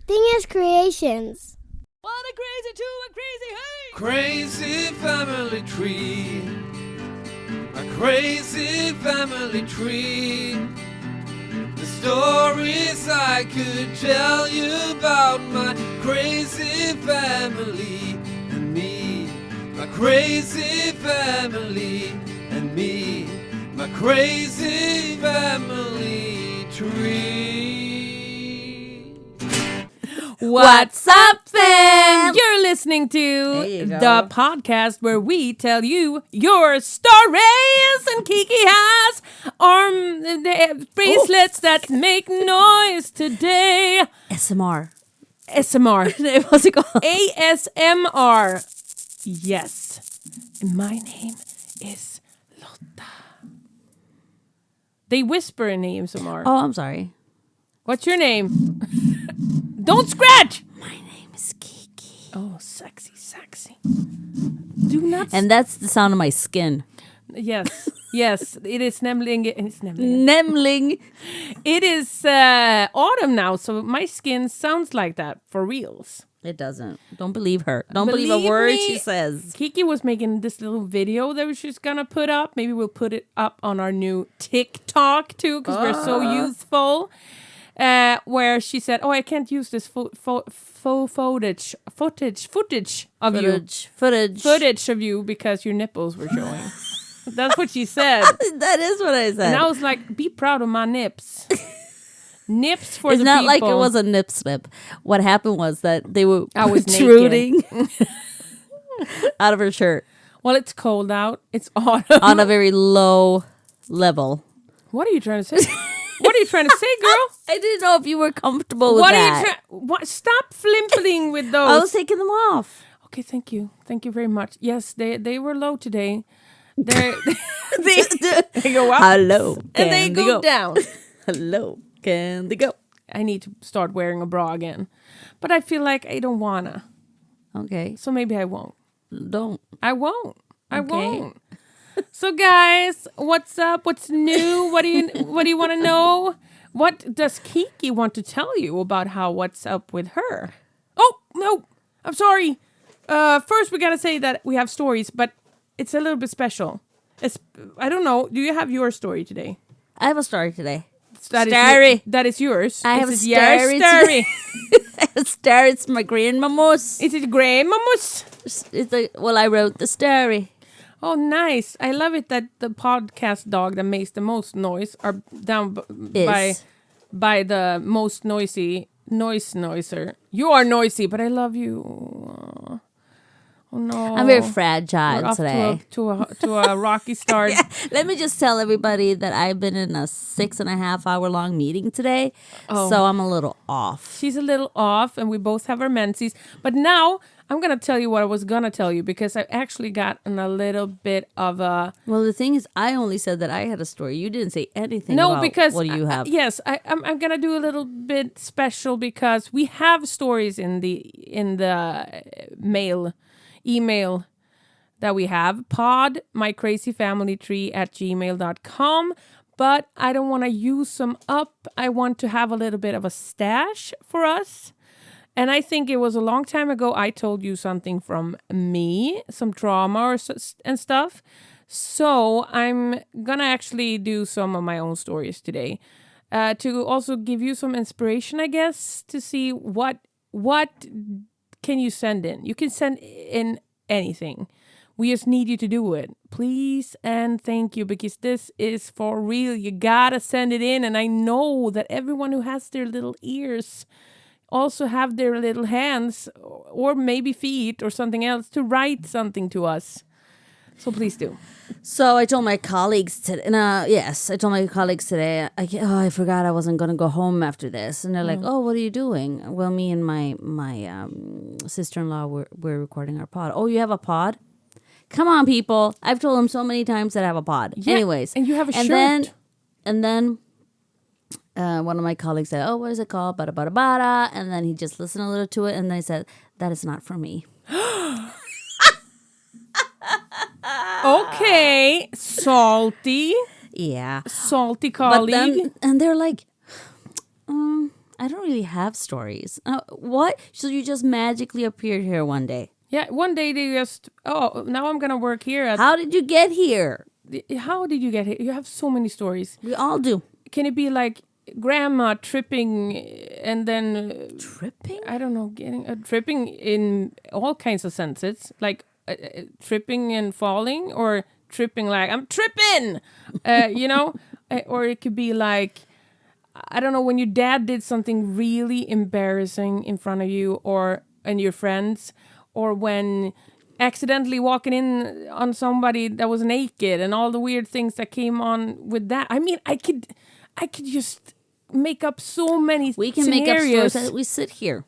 Dingus Creations. What a crazy two, a crazy hey! Crazy family tree. A crazy family tree. The stories I could tell you about my crazy family and me. My crazy family and me. My crazy family tree. What's up, fam? You're listening to you go. the podcast where we tell you your stories, and Kiki has the bracelets that make noise today. SMR. SMR. What's it called? ASMR. Yes. And my name is Lotta. They whisper in ASMR. Oh, I'm sorry. What's your name? Don't scratch! My name is Kiki. Oh, sexy. Do not... And that's the sound of my skin. Yes, it is Nemling. It's Nemling. It is autumn now, so my skin sounds like that for reals. It doesn't. Don't believe her. Don't believe a word me, she says. Kiki was making this little video that she's gonna put up. Maybe we'll put it up on our new TikTok too, because we're so youthful. Where she said, "Oh, I can't use this footage of you because your nipples were showing." That's what she said. That is what I said. And I was like, "Be proud of my nips." Nips for it's the not people. like it was a nip slip. What happened was that they were I was protruding out of her shirt. Well, it's cold out. It's autumn. On a very low level. What are you trying to say? What are you trying to say, girl? I didn't know if you were comfortable with What that. are you trying? Stop flimpling with those. I was taking them off. Okay, thank you very much. Yes, they were low today. They go up. Hello. And they go down. Hello. Can they go? I need to start wearing a bra again. But I feel like I don't wanna. Okay. So maybe I won't. Don't. I won't. Okay. So guys, what's up? What's new? What do you want to know? What does Kiki want to tell you about what's up with her? Oh, no. I'm sorry. First we got to say that we have stories, but it's a little bit special. I don't know. Do you have your story today? I have a story today. That is yours. I have a story. Story. I have a story. It's my grandmama's. Is it grandmama's? I wrote the story. Oh, nice. I love it that the podcast dog that makes the most noise are down by the most noiser. You are noisy, but I love you. Oh, no. I'm very fragile We're off today. To a rocky start. Yeah. Let me just tell everybody that I've been in a 6.5 hour long meeting today. Oh. So I'm a little off. She's a little off, and we both have our menses. But now I'm going to tell you what I was going to tell you, because I actually got in a little bit of a... Well, the thing is, I only said that I had a story. You didn't say anything No, about because... what do you have. Yes, I'm going to do a little bit special, because we have stories in the email that we have, podmycrazyfamilytree@gmail.com. But I don't want to use them up. I want to have a little bit of a stash for us. And I think it was a long time ago I told you something from me, some trauma and stuff. So I'm going to actually do some of my own stories today. To also give you some inspiration, I guess, to see what can you send in. You can send in anything. We just need you to do it. Please and thank you, because this is for real. You got to send it in. And I know that everyone who has their little ears also have their little hands or maybe feet or something else to write something to us. So please do. So I told my colleagues today. I forgot I wasn't going to go home after this. And they're like, "Oh, what are you doing?" Well, me and my sister-in-law we're recording our pod. Oh, you have a pod? Come on, people! I've told them so many times that I have a pod. Yeah, anyways, and you have a shirt. And then one of my colleagues said, "Oh, what is it called?" Bada bada bada. And then he just listened a little to it, and they said, "That is not for me." Okay, salty. Yeah. Salty colleague. And they're like, I don't really have stories. What? So you just magically appeared here one day? Yeah, one day they just, now I'm going to work here. How did you get here? How did you get here? You have so many stories. We all do. Can it be like grandma tripping and then... Tripping? I don't know, tripping in all kinds of senses. Like tripping and falling, or tripping like, I'm tripping! You know? Or it could be like, I don't know, when your dad did something really embarrassing in front of you and your friends, or when accidentally walking in on somebody that was naked and all the weird things that came on with that. I mean, I could just make up so many We can scenarios. make up stories as we sit here.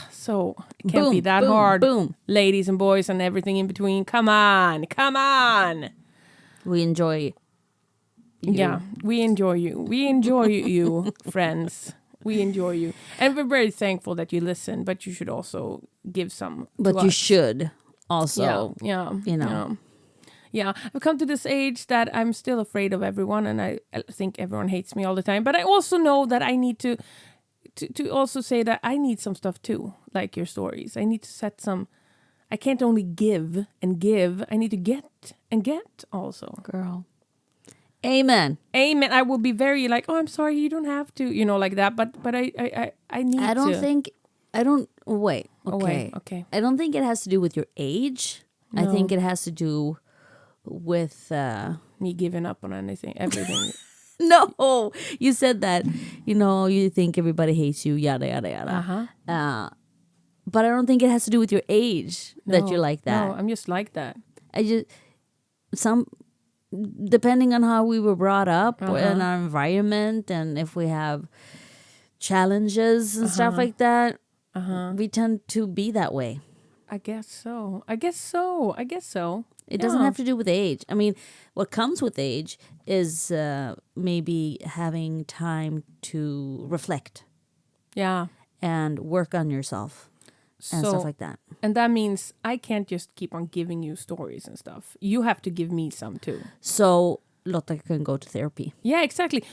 So it can't be that hard. Boom. Ladies and boys and everything in between. Come on. We enjoy you. Yeah, we enjoy you. We enjoy you, friends. We enjoy you. And we're very thankful that you listen, but you should also give some to But you us. should also, Yeah. you know. Yeah, I've come to this age that I'm still afraid of everyone, and I think everyone hates me all the time. But I also know that I need to also say that I need some stuff too, like your stories. I need to set some... I can't only give and give. I need to get and get also. Girl. Amen. I will be very like, oh, I'm sorry, you don't have to, like that. But I need to. Wait. Okay. Okay. I don't think it has to do with your age. No. I think it has to do with... Me giving up on everything. No, you said that, you think everybody hates you, yada, yada, yada. Uh-huh. But I don't think it has to do with your age that you're like that. No, I'm just like that. Depending on how we were brought up and our environment, and if we have challenges and stuff like that, we tend to be that way. I guess so. It doesn't have to do with age. I mean, what comes with age is maybe having time to reflect. Yeah. And work on yourself and stuff like that. And that means I can't just keep on giving you stories and stuff. You have to give me some too. So Lotta can go to therapy. Yeah, exactly.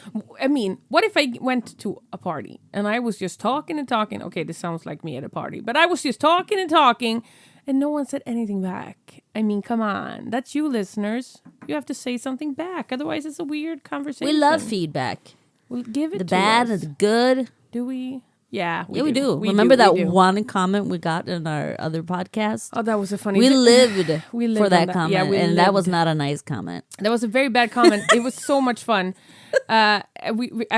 I mean, what if I went to a party and I was just talking and talking? Okay, this sounds like me at a party. But I was just talking and talking and no one said anything back. I mean, come on. That's you, listeners. You have to say something back. Otherwise, it's a weird conversation. We love feedback. We'll give it the to bad us. and the good. Do we? Yeah, we do. Remember that one comment we got in our other podcast? Oh, that was a funny... We lived for that on comment, Yeah, and that was not a nice comment. That was a very bad comment. It was so much fun. I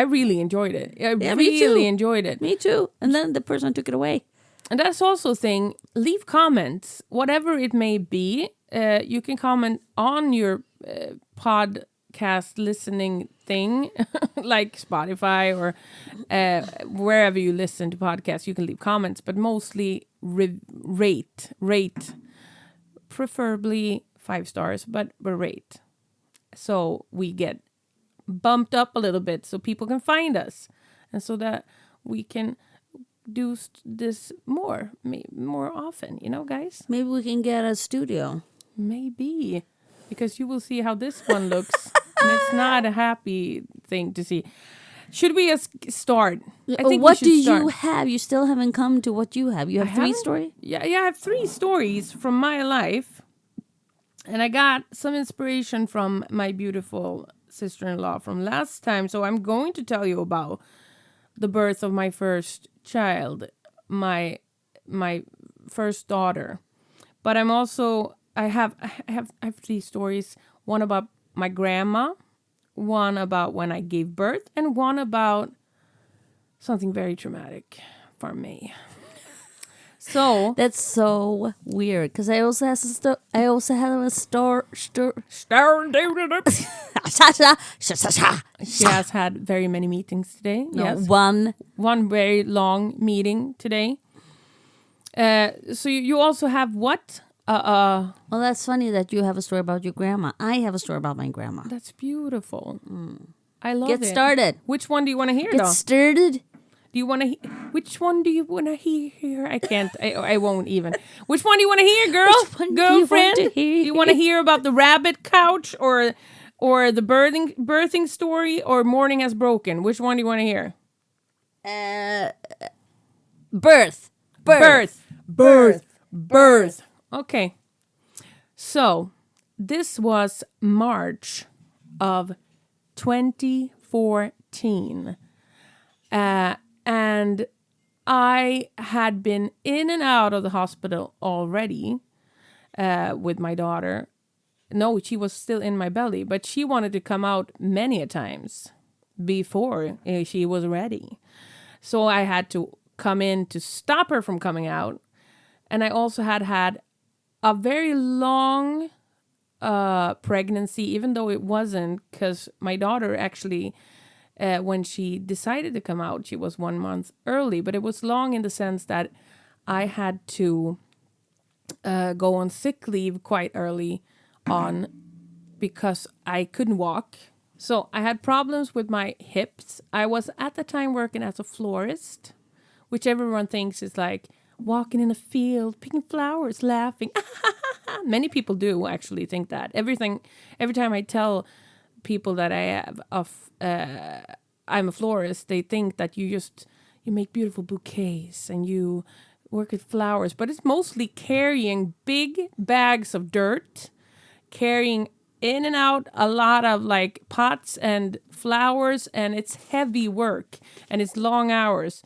really enjoyed it. I really enjoyed it. Me too. And then the person took it away. And that's also a thing. Leave comments, whatever it may be. You can comment on your podcast listening thing, like Spotify or wherever you listen to podcasts. You can leave comments, but mostly rate, preferably 5 stars, but rate. So we get bumped up a little bit so people can find us, and so that we can do this more often, guys. Maybe we can get a studio. Maybe, because you will see how this one looks, and it's not a happy thing to see. Should we start? I think what do start. you have? You still haven't come to what you have. You have 3 stories? Yeah, I have 3 stories from my life, and I got some inspiration from my beautiful sister-in-law from last time. So I'm going to tell you about the birth of my first child, my first daughter. But I'm also I have 3 stories. One about my grandma, one about when I gave birth, and one about something very traumatic for me. So that's so weird because I also have a story. She has had very many meetings today. No, yes, one very long meeting today. So you also have what? Well, that's funny that you have a story about your grandma. I have a story about my grandma. That's beautiful. I love it. Get started. Which one do you want to hear? Get started. Do you want to? Which one do you want to hear? I can't. I won't even. Which one do you want to hear, girl? Girlfriend? Do you want to hear about the rabbit couch or the birthing story or morning has broken? Which one do you want to hear? Birth. Okay. So this was March of 2014. And I had been in and out of the hospital already with my daughter. No, she was still in my belly, but she wanted to come out many a times before she was ready. So I had to come in to stop her from coming out. And I also had a very long pregnancy, even though it wasn't, because my daughter actually, when she decided to come out, she was 1 month early, but it was long in the sense that I had to go on sick leave quite early on because I couldn't walk. So I had problems with my hips. I was at the time working as a florist, which everyone thinks is like walking in a field, picking flowers, laughing. Many people do actually think that. Every time I tell people that I'm a florist, they think that you make beautiful bouquets and you work with flowers, but it's mostly carrying big bags of dirt, carrying in and out a lot of like pots and flowers, and it's heavy work and it's long hours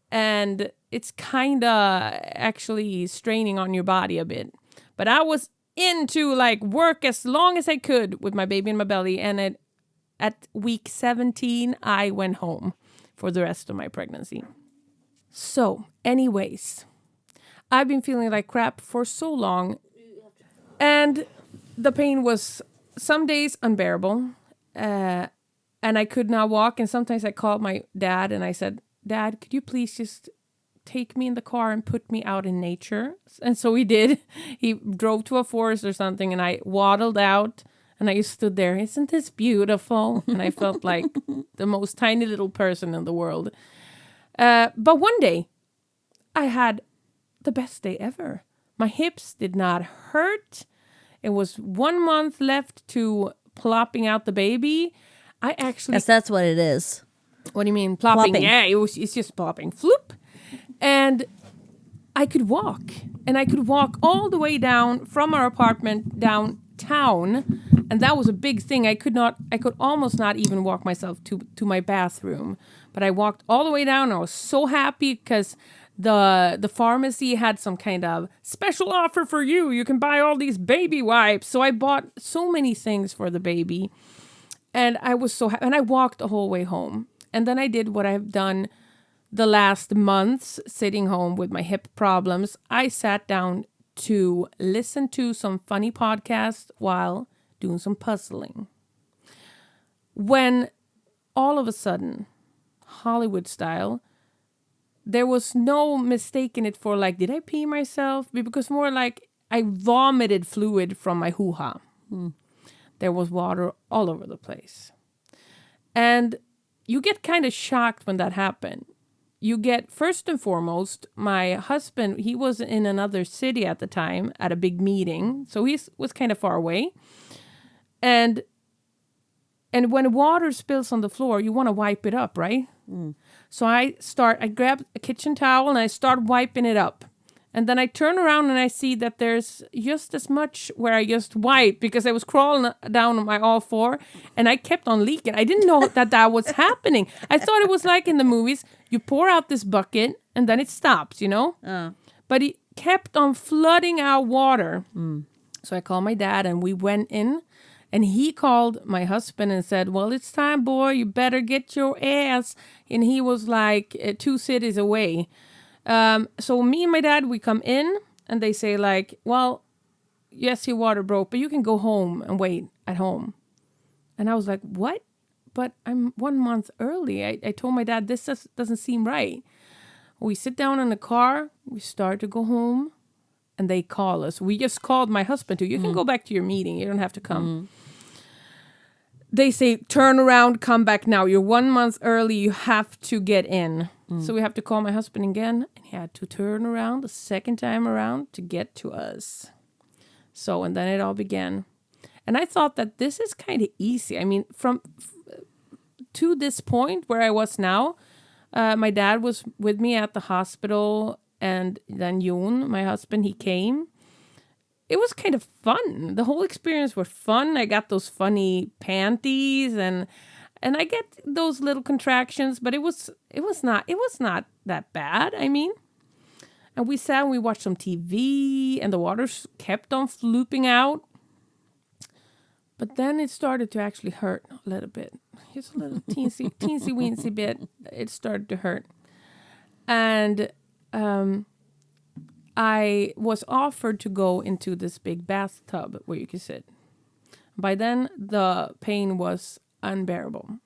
and it's kind of actually straining on your body a bit. But I was into like work as long as I could with my baby in my belly, and at week 17 I went home for the rest of my pregnancy. So anyways, I've been feeling like crap for so long, and the pain was some days unbearable, and I could not walk. And sometimes I called my dad and I said, Dad, could you please just take me in the car and put me out in nature? And so he did. He drove to a forest or something, and I waddled out and I just stood there. Isn't this beautiful? And I felt like the most tiny little person in the world. But one day I had the best day ever. My hips did not hurt. It was 1 month left to plopping out the baby. I actually... Yes, that's what it is. What do you mean plopping? Yeah, it's just plopping. Floop. And I could walk. And I could walk all the way down from our apartment downtown. And that was a big thing. I could almost not even walk myself to my bathroom. But I walked all the way down. I was so happy because the pharmacy had some kind of special offer for you. You can buy all these baby wipes. So I bought so many things for the baby. And I was so happy. And I walked the whole way home. And then I did what I've done the last months, sitting home with my hip problems. I sat down to listen to some funny podcasts while doing some puzzling. When all of a sudden, Hollywood style, there was no mistaking it for like, did I pee myself? Because more like I vomited fluid from my hoo-ha. There was water all over the place. And you get kind of shocked when that happened. You get, first and foremost, my husband, he was in another city at the time at a big meeting. So he was kind of far away. And when water spills on the floor, you want to wipe it up, right? So I grab a kitchen towel and I start wiping it up. And then I turn around and I see that there's just as much where I just wiped because I was crawling down on my all four and I kept on leaking. I didn't know that was happening. I thought it was like in the movies, you pour out this bucket and then it stops, you know? But it kept on flooding out water. So I called my dad and we went in. And he called my husband and said, well, it's time, boy. You better get your ass. And he was like 2 cities away. So me and my dad, we come in and they say like, well, yes, your water broke, but you can go home and wait at home. And I was like, what? But I'm 1 month early. I told my dad, this doesn't seem right. We sit down in the car. We start to go home. And they call us. We just called my husband too. You can go back to your meeting. You don't have to come. They say, turn around, come back now. You're 1 month early. You have to get in. So we have to call my husband again. And he had to turn around the second time around to get to us. So, and then it all began. And I thought that this is kind of easy. I mean, to this point where I was now, my dad was with me at the hospital, and then Jon, my husband, he came. It was kind of fun. The whole experience was fun. I got those funny panties, and I get those little contractions, but it was not that bad. I mean, and we sat and we watched some TV, and the waters kept on flooping out. But then it started to actually hurt a little bit. Just a little teensy weensy bit. It started to hurt. And I was offered to go into this big bathtub where you could sit. By then, the pain was unbearable.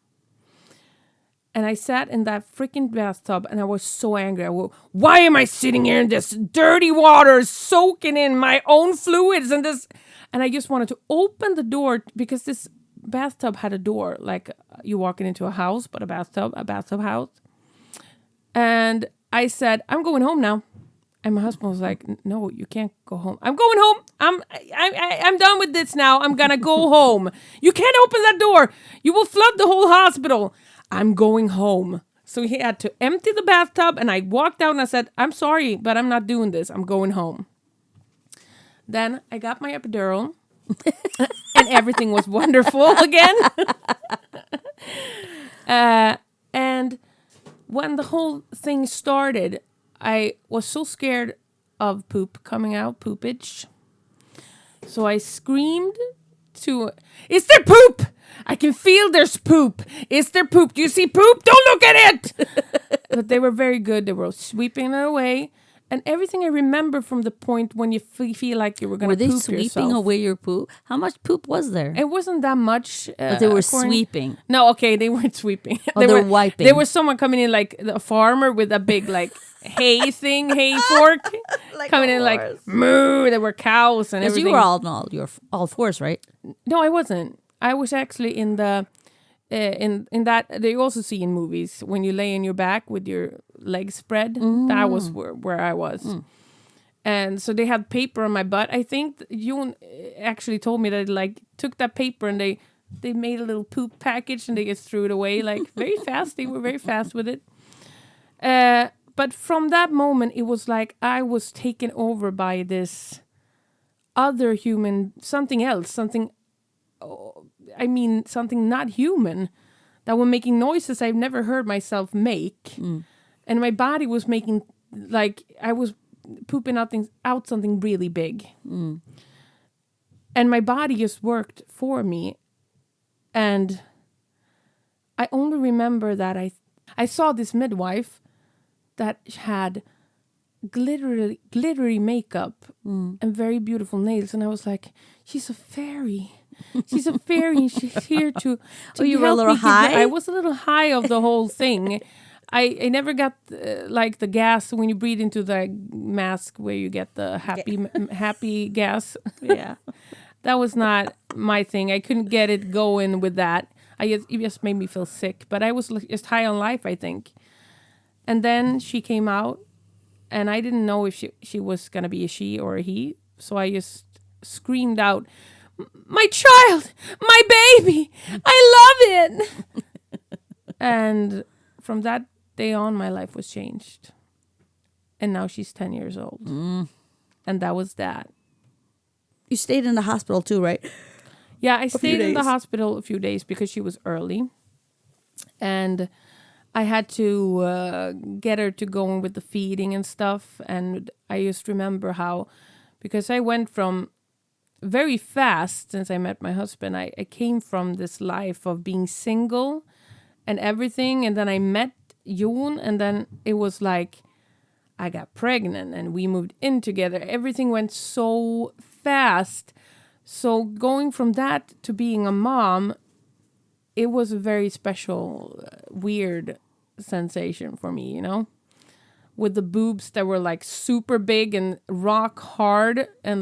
And I sat in that freaking bathtub, and I was so angry. Why am I sitting here in this dirty water, soaking in my own fluids and this... And I just wanted to open the door, because this bathtub had a door, like you walking into a house, but a bathtub house. And I said, I'm going home now. And my husband was like, no, you can't go home. I'm going home. I'm done with this now. I'm going to go home. You can't open that door. You will flood the whole hospital. I'm going home. So he had to empty the bathtub, and I walked out and I said, I'm sorry, but I'm not doing this. I'm going home. Then I got my epidural, and everything was wonderful again. And when the whole thing started, I was so scared of poop coming out, poopage. So I screamed to, is there poop? I can feel there's poop. Is there poop? Do you see poop? Don't look at it! But they were very good. They were sweeping it away. And everything I remember from the point when you feel like you were going to poop yourself. Were they sweeping away your poop? How much poop was there? It wasn't that much. But they were sweeping. No, okay, they weren't sweeping. Oh, they were wiping. There was someone coming in, like a farmer with a big hay fork. Coming in like, moo, there were cows and everything. You were you're all fours, right? No, I wasn't. I was actually in the... in that they also see in movies when you lay on your back with your legs spread. That was where I was. And so they had paper on my butt. I think Jon actually told me that took that paper and they made a little poop package and they just threw it away very fast. They were very fast with it. But from that moment, it was like I was taken over by this other human, something else, something not human, that were making noises I've never heard myself make. And my body was making, I was pooping out something really big. And my body just worked for me. And I only remember that I saw this midwife that had glittery makeup and very beautiful nails. And I was like, she's a fairy. She's a fairy, and she's here to you were a help little me. high? I was a little high of the whole thing. I never got the gas when you breathe into the mask where you get the happy gas. Yeah. That was not my thing. I couldn't get it going with that. It just made me feel sick. But I was just high on life, I think. And then she came out, and I didn't know if she was going to be a she or a he. So I just screamed out, my child, my baby, I love it. And from that day on, my life was changed. And now she's 10 years old. And that was that. You stayed in the hospital too, right? Yeah, I stayed in the hospital a few days because she was early. And I had to get her to go in with the feeding and stuff. And I just remember how, because I went from very fast since I met my husband, I came from this life of being single and everything. And then I met Jon, and then it was like I got pregnant and we moved in together. Everything went so fast. So going from that to being a mom, it was a very special, weird sensation for me, with the boobs that were super big and rock hard, and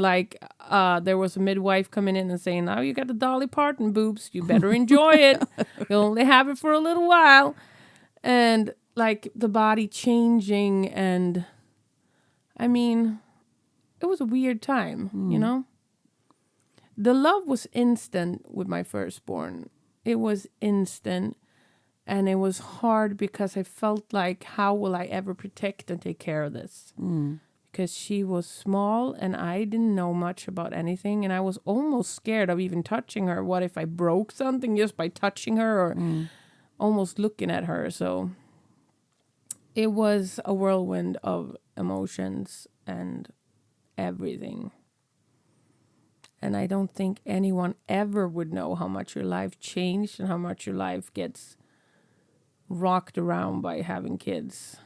there was a midwife coming in and saying, now you got the Dolly Parton boobs, you better enjoy it. You'll only have it for a little while. And the body changing, and it was a weird time, The love was instant with my firstborn. It was instant. And it was hard because I felt like, how will I ever protect and take care of this? Because she was small and I didn't know much about anything. And I was almost scared of even touching her. What if I broke something just by touching her or almost looking at her? So it was a whirlwind of emotions and everything. And I don't think anyone ever would know how much your life changed and how much your life gets rocked around by having kids.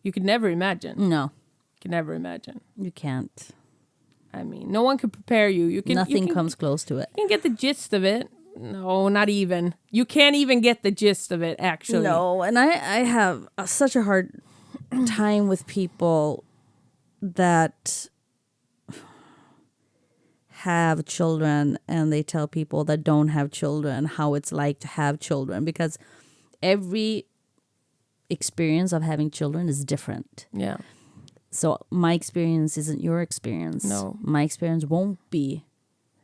You could never imagine. No. You can never imagine. You can't. I mean, no one can prepare you. Nothing comes close to it. You can get the gist of it. No, not even. You can't even get the gist of it, actually. No, and I have such a hard time with people that have children and they tell people that don't have children how it's like to have children, because every experience of having children is different. Yeah. So my experience isn't your experience. No. My experience won't be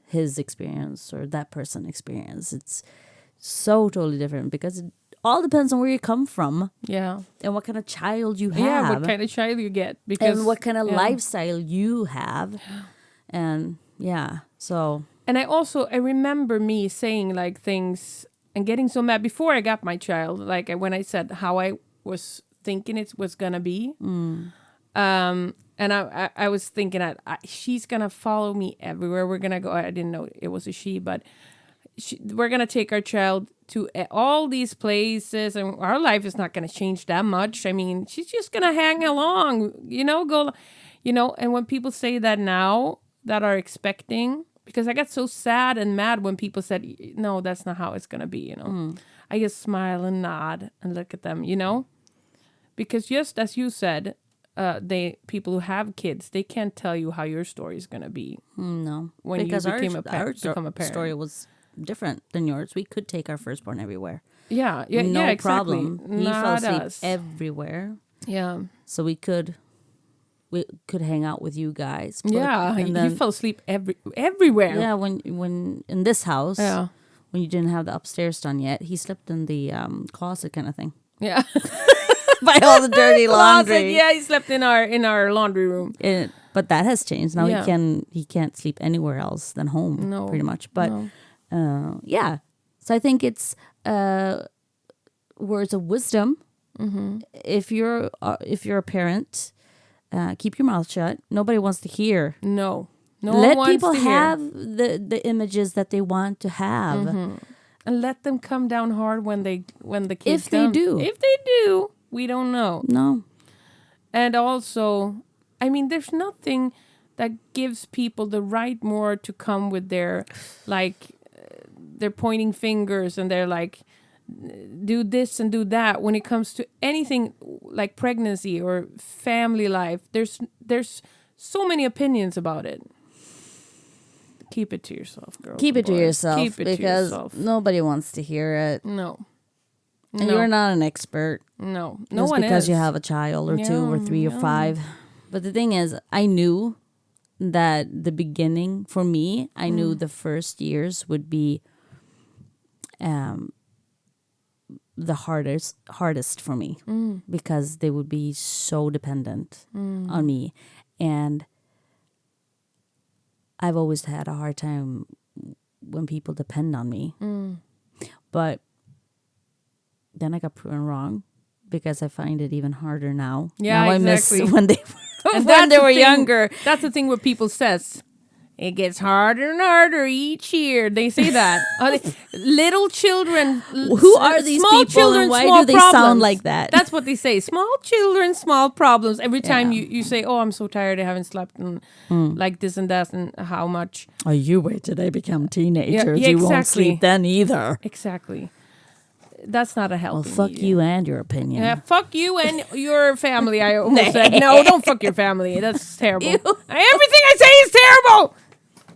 his experience or that person's experience. It's so totally different because it all depends on where you come from. Yeah. And what kind of child you have. Yeah, what kind of child you get. Because, and what kind of lifestyle you have. And yeah, so. And I remember me saying like things and getting so mad before I got my child. Like when I said how I was thinking it was going to be. And I was thinking that she's going to follow me everywhere. We're going to go. I didn't know it was a she, but we're going to take our child to all these places. And our life is not going to change that much. I mean, she's just going to hang along, and when people say that now that are expecting, because I got so sad and mad when people said, no, that's not how it's going to be, I just smile and nod and look at them, because just as you said, people who have kids, they can't tell you how your story is going to be. No, when because you become our a parent. story was different than yours. We could take our firstborn everywhere. No no exactly. problem. He Not fell asleep us. everywhere. Yeah. So we could hang out with you guys. Yeah, and he fell asleep everywhere. Yeah, when in this house, Yeah. when you didn't have the upstairs done yet, he slept in the closet kind of thing. Yeah. By all the dirty laundry. Closet, yeah, he slept in our laundry room. But that has changed. Now Yeah. he can't sleep anywhere else than home. No, pretty much. But no. yeah, so I think it's words of wisdom. Mm-hmm. If you're a parent, keep your mouth shut. Nobody wants to hear. No Let one wants people to hear. have the images that they want to have. Mm-hmm. And let them come down hard when the kids If they come. do. If they do, we don't know. No. And also, I mean, there's nothing that gives people the right more to come with their, they're pointing fingers and they're like, do this and do that. When it comes to anything like pregnancy or family life, there's so many opinions about it. Keep it to yourself, girls. Keep it to boys. yourself Keep it because to yourself. nobody wants to hear it. No. And you're not an expert. No Just one because is. you have a child or two or three or five. But the thing is, I knew that the beginning for me, I knew the first years would be the hardest for me because they would be so dependent on me. And I've always had a hard time when people depend on me. But then I got proven wrong because I find it even harder now. Yeah, now exactly. I miss when they And when they that's were the thing- younger. That's the thing where people says, it gets harder and harder each year. They say that. Little children. Who are these small people children, and why small do they problems. sound like that? That's what they say. Small children, small problems. Every time Yeah. you say, oh, I'm so tired, I haven't slept, and like this and that, and how much. Oh, you wait till they become teenagers. Yeah, you won't exactly. sleep then either. Exactly. That's not a healthy Well, fuck media. you and your opinion. Yeah, fuck you and your family. I almost said, no, don't fuck your family. That's terrible. Everything I say is terrible.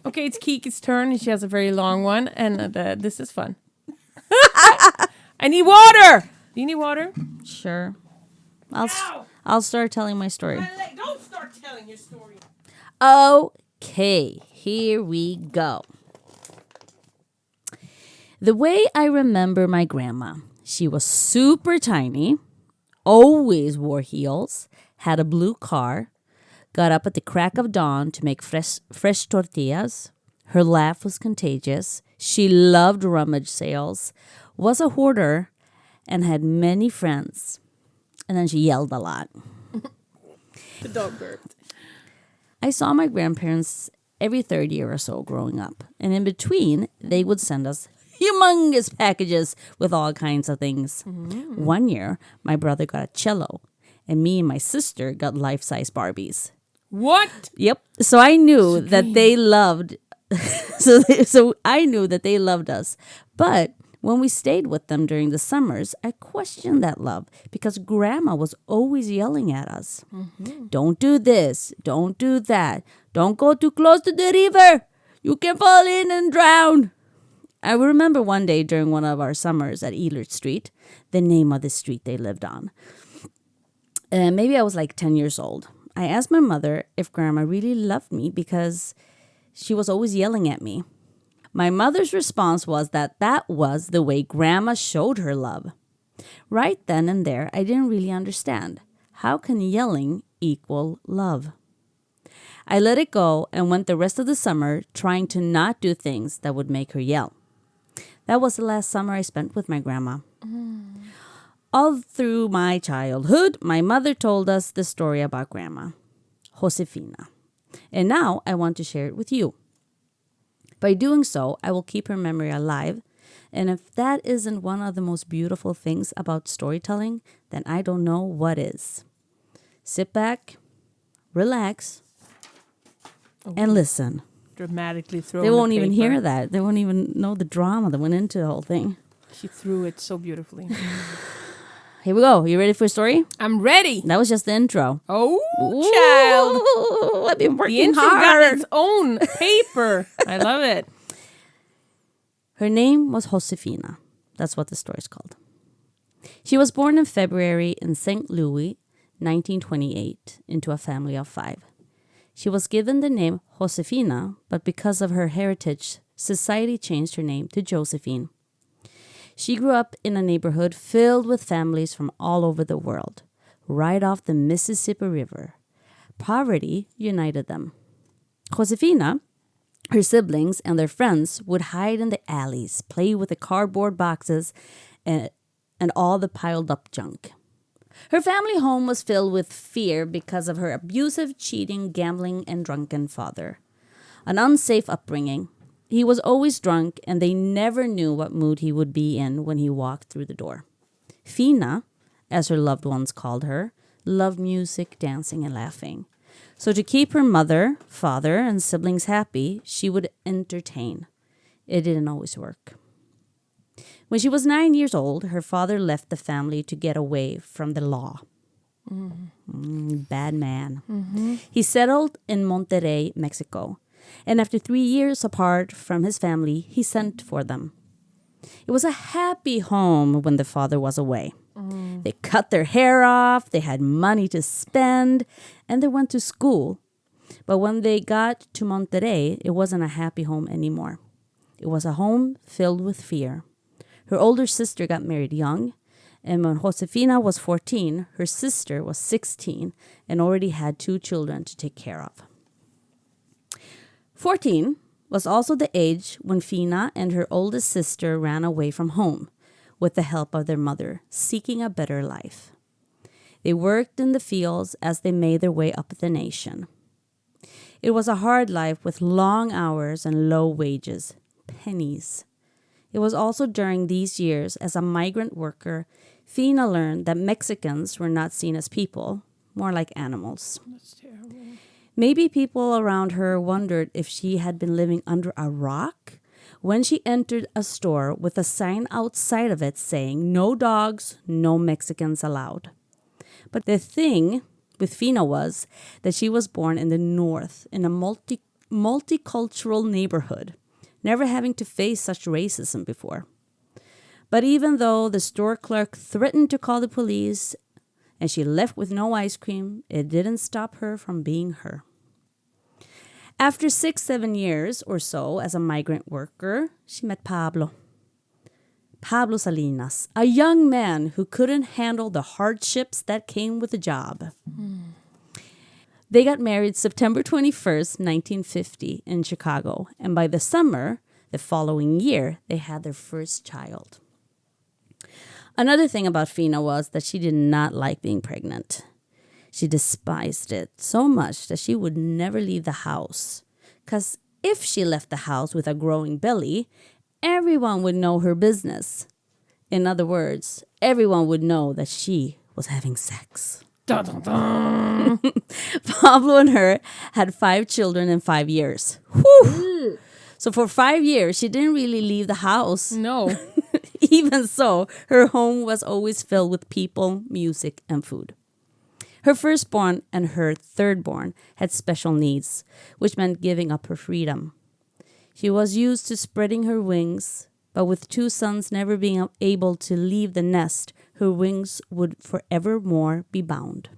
Okay, it's Kiki's turn. And she has a very long one. And this is fun. I need water. Do you need water? Sure. I'll start telling my story. Don't start telling your story. Okay, here we go. The way I remember my grandma, she was super tiny, always wore heels, had a blue car, got up at the crack of dawn to make fresh tortillas. Her laugh was contagious. She loved rummage sales, was a hoarder, and had many friends. And then she yelled a lot. The dog burped. I saw my grandparents every third year or so growing up. And in between, they would send us humongous packages with all kinds of things. One year, my brother got a cello, and me and my sister got life-size Barbies. What? Yep. So I knew that they loved. So I knew that they loved us. But when we stayed with them during the summers, I questioned that love because Grandma was always yelling at us. Don't do this. Don't do that. Don't go too close to the river. You can fall in and drown. I remember one day during one of our summers at Elert Street, the name of the street they lived on. Maybe I was like 10 years old. I asked my mother if Grandma really loved me because she was always yelling at me. My mother's response was that was the way Grandma showed her love. Right then and there, I didn't really understand. How can yelling equal love? I let it go and went the rest of the summer trying to not do things that would make her yell. That was the last summer I spent with my grandma. All through my childhood, my mother told us the story about Grandma, Josefina. And now I want to share it with you. By doing so, I will keep her memory alive. And if that isn't one of the most beautiful things about storytelling, then I don't know what is. Sit back, relax, and listen. Dramatically throw. They won't even paper. hear that. They won't even know the drama that went into the whole thing. She threw it so beautifully. Here we go. You ready for a story? I'm ready. That was just the intro. Oh, child. Ooh, I've been The working intro got hard. its own paper. I love it. Her name was Josefina. That's what the story's called. She was born in February in St. Louis, 1928, into a family of 5. She was given the name Josefina, but because of her heritage, society changed her name to Josephine. She grew up in a neighborhood filled with families from all over the world, right off the Mississippi River. Poverty united them. Josefina, her siblings, and their friends would hide in the alleys, play with the cardboard boxes and all the piled up junk. Her family home was filled with fear because of her abusive, cheating, gambling, and drunken father. An unsafe upbringing. He was always drunk, and they never knew what mood he would be in when he walked through the door. Fina, as her loved ones called her, loved music, dancing, and laughing. So to keep her mother, father, and siblings happy, she would entertain. It didn't always work. When she was 9 years old, her father left the family to get away from the law. Bad man. He settled in Monterrey, Mexico. And after 3 years apart from his family, he sent for them. It was a happy home when the father was away. They cut their hair off, they had money to spend, and they went to school. But when they got to Monterrey, it wasn't a happy home anymore. It was a home filled with fear. Her older sister got married young, and when Josefina was 14, her sister was 16 and already had 2 children to take care of. 14 was also the age when Fina and her oldest sister ran away from home with the help of their mother, seeking a better life. They worked in the fields as they made their way up the nation. It was a hard life with long hours and low wages, pennies. It was also during these years as a migrant worker, Fina learned that Mexicans were not seen as people, more like animals. That's terrible. Maybe people around her wondered if she had been living under a rock when she entered a store with a sign outside of it saying, "No dogs, no Mexicans allowed." But the thing with Fina was that she was born in the North in a multicultural neighborhood, never having to face such racism before. But even though the store clerk threatened to call the police and she left with no ice cream, it didn't stop her from being her. After 6-7 years or so as a migrant worker, she met Pablo. Pablo Salinas, a young man who couldn't handle the hardships that came with the job. They got married September 21st, 1950 in Chicago, and by the summer, the following year, they had their first child. Another thing about Fina was that she did not like being pregnant. She despised it so much that she would never leave the house, because if she left the house with a growing belly, everyone would know her business. In other words, everyone would know that she was having sex. Dun, dun, dun. Pablo and her had 5 children in 5 years. Whew. So for 5 years, she didn't really leave the house. No. Even so, her home was always filled with people, music, and food. Her firstborn and her thirdborn had special needs, which meant giving up her freedom. She was used to spreading her wings, but with 2 sons never being able to leave the nest, her wings would forevermore be bound.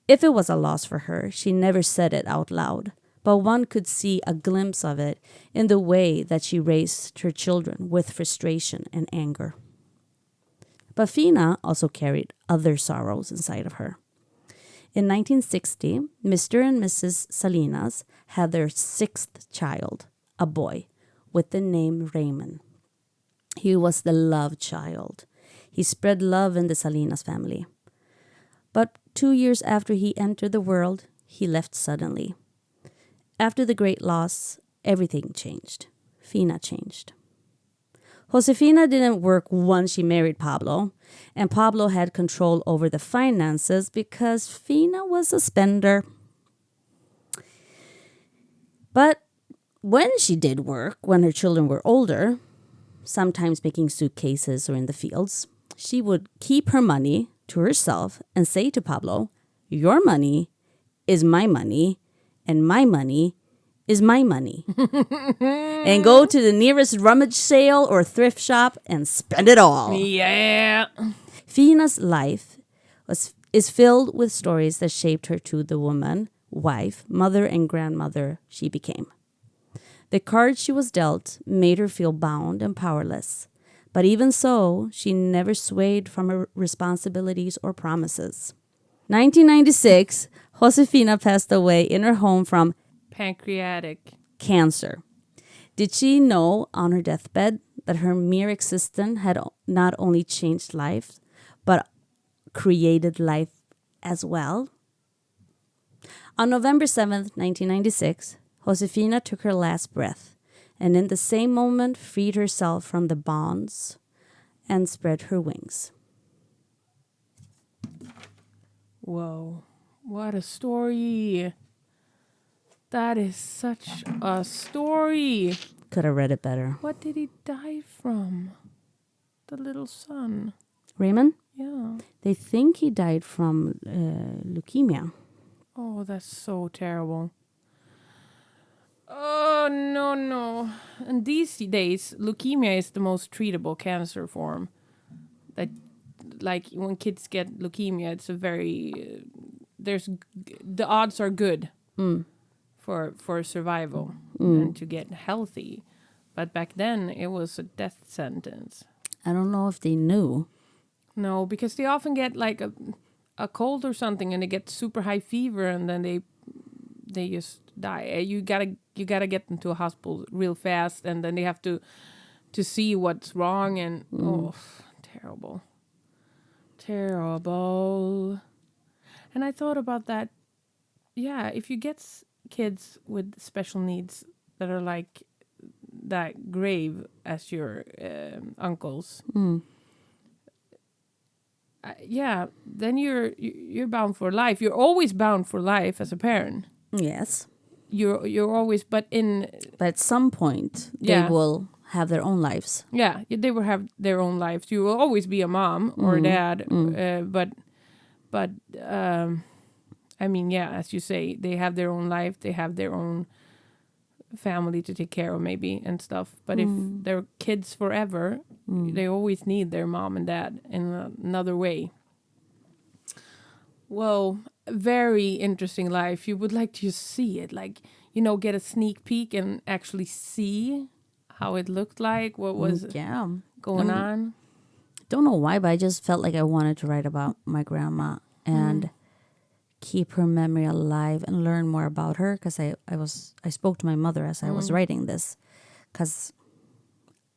If it was a loss for her, she never said it out loud, but one could see a glimpse of it in the way that she raised her children with frustration and anger. But Fina also carried other sorrows inside of her. In 1960, Mr. and Mrs. Salinas had their 6th child, a boy, with the name Raymond. He was the love child. He spread love in the Salinas family. But 2 years after he entered the world, he left suddenly. After the great loss, everything changed. Fina changed. Josefina didn't work once she married Pablo, and Pablo had control over the finances because Fina was a spender. But when she did work, when her children were older, sometimes making suitcases or in the fields, she would keep her money to herself and say to Pablo, "Your money is my money, and my money is my money." And go to the nearest rummage sale or thrift shop and spend it all. Yeah. Fina's life is filled with stories that shaped her to the woman, wife, mother, and grandmother she became. The cards she was dealt made her feel bound and powerless. But even so, she never swayed from her responsibilities or promises. 1996, Josefina passed away in her home from Pancreatic. cancer. Did she know on her deathbed that her mere existence had not only changed life, but created life as well? On November 7th, 1996, Josefina took her last breath, and in the same moment freed herself from the bonds and spread her wings. Whoa. What a story. That is such a story. Could have read it better. What did he die from? The little son. Raymond? Yeah. They think he died from leukemia. Oh, that's so terrible. Oh, no. And these days, leukemia is the most treatable cancer form. That, like, when kids get leukemia, it's a very... the odds are good for survival and to get healthy. But back then, it was a death sentence. I don't know if they knew. No, because they often get, like, a cold or something, and they get super high fever, and then they just die. You gotta get them to a hospital real fast, and then they have to see what's wrong, and terrible. And I thought about that. Yeah, if you get kids with special needs that are like that grave as your uncles, then you're bound for life. You're always bound for life as a parent. Yes. You're always, but at some point they will have their own lives. Yeah, they will have their own lives. You will always be a mom or a dad, but I mean, yeah, as you say, they have their own life. They have their own family to take care of, maybe, and stuff. But if they're kids forever, they always need their mom and dad in another way. Whoa, very interesting life. You would like to see it, like, get a sneak peek and actually see how it looked like. What was going on? Don't know why, but I just felt like I wanted to write about my grandma and keep her memory alive and learn more about her, because I spoke to my mother as I was writing this, because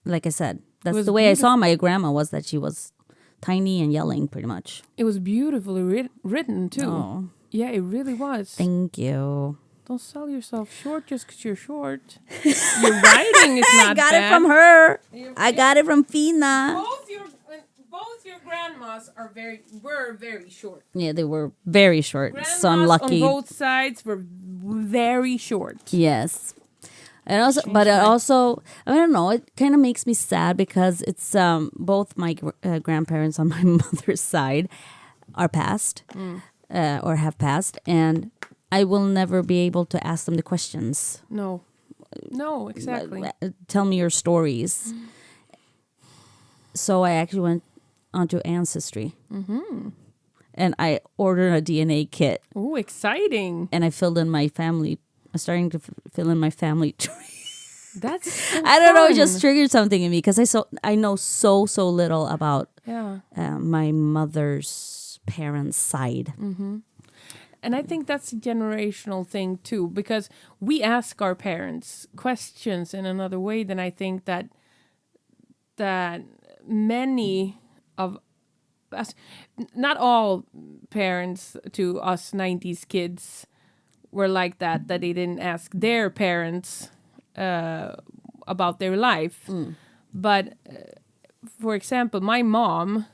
like I said, that's the way I saw my grandma, was that she was tiny and yelling pretty much. It was beautifully written too. Oh, Yeah, it really was. thank you. Don't sell yourself short just because you're short. Your writing is not I got bad. it from her. I got it from Fina. Both your grandmas were very short. Yeah, they were very short. Grandmas So I'm lucky. on both sides were very short. Yes. And also, but it also, I don't know, it kind of makes me sad because it's both my grandparents on my mother's side are passed or have passed, and I will never be able to ask them the questions. No, exactly. Tell me your stories. So I actually went onto Ancestry. And I ordered a DNA kit. Oh, exciting. And I filled in my family. I'm starting to fill in my family tree. That's so I don't know, it fun. just triggered something in me because I know so little about my mother's parents' side. And I think that's a generational thing too, because we ask our parents questions in another way than I think that many of us, not all parents to us 90s kids were like that they didn't ask their parents about their life. But for example, my mom,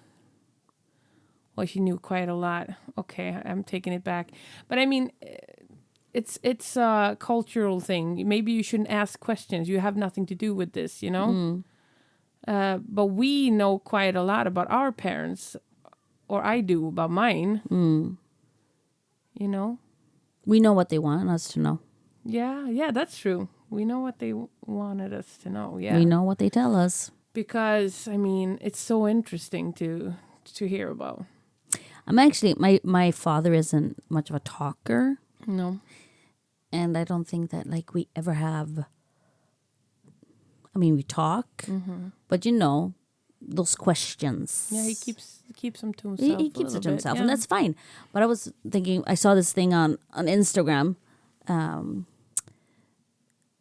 well, she knew quite a lot. Okay, I'm taking it back. But I mean, it's a cultural thing. Maybe you shouldn't ask questions. You have nothing to do with this, you know? But we know quite a lot about our parents, or I do about mine. You know? We know what they want us to know. Yeah, that's true. We know what they wanted us to know. Yeah, We know what they tell us. because I mean, it's so interesting to hear about. I'm actually, my father isn't much of a talker. No, And I don't think that like we ever have. I mean, we talk, but you know, those questions. yeah, he keeps them to himself. He keeps a it to little himself, bit, and that's fine. But I was thinking, I saw this thing on Instagram.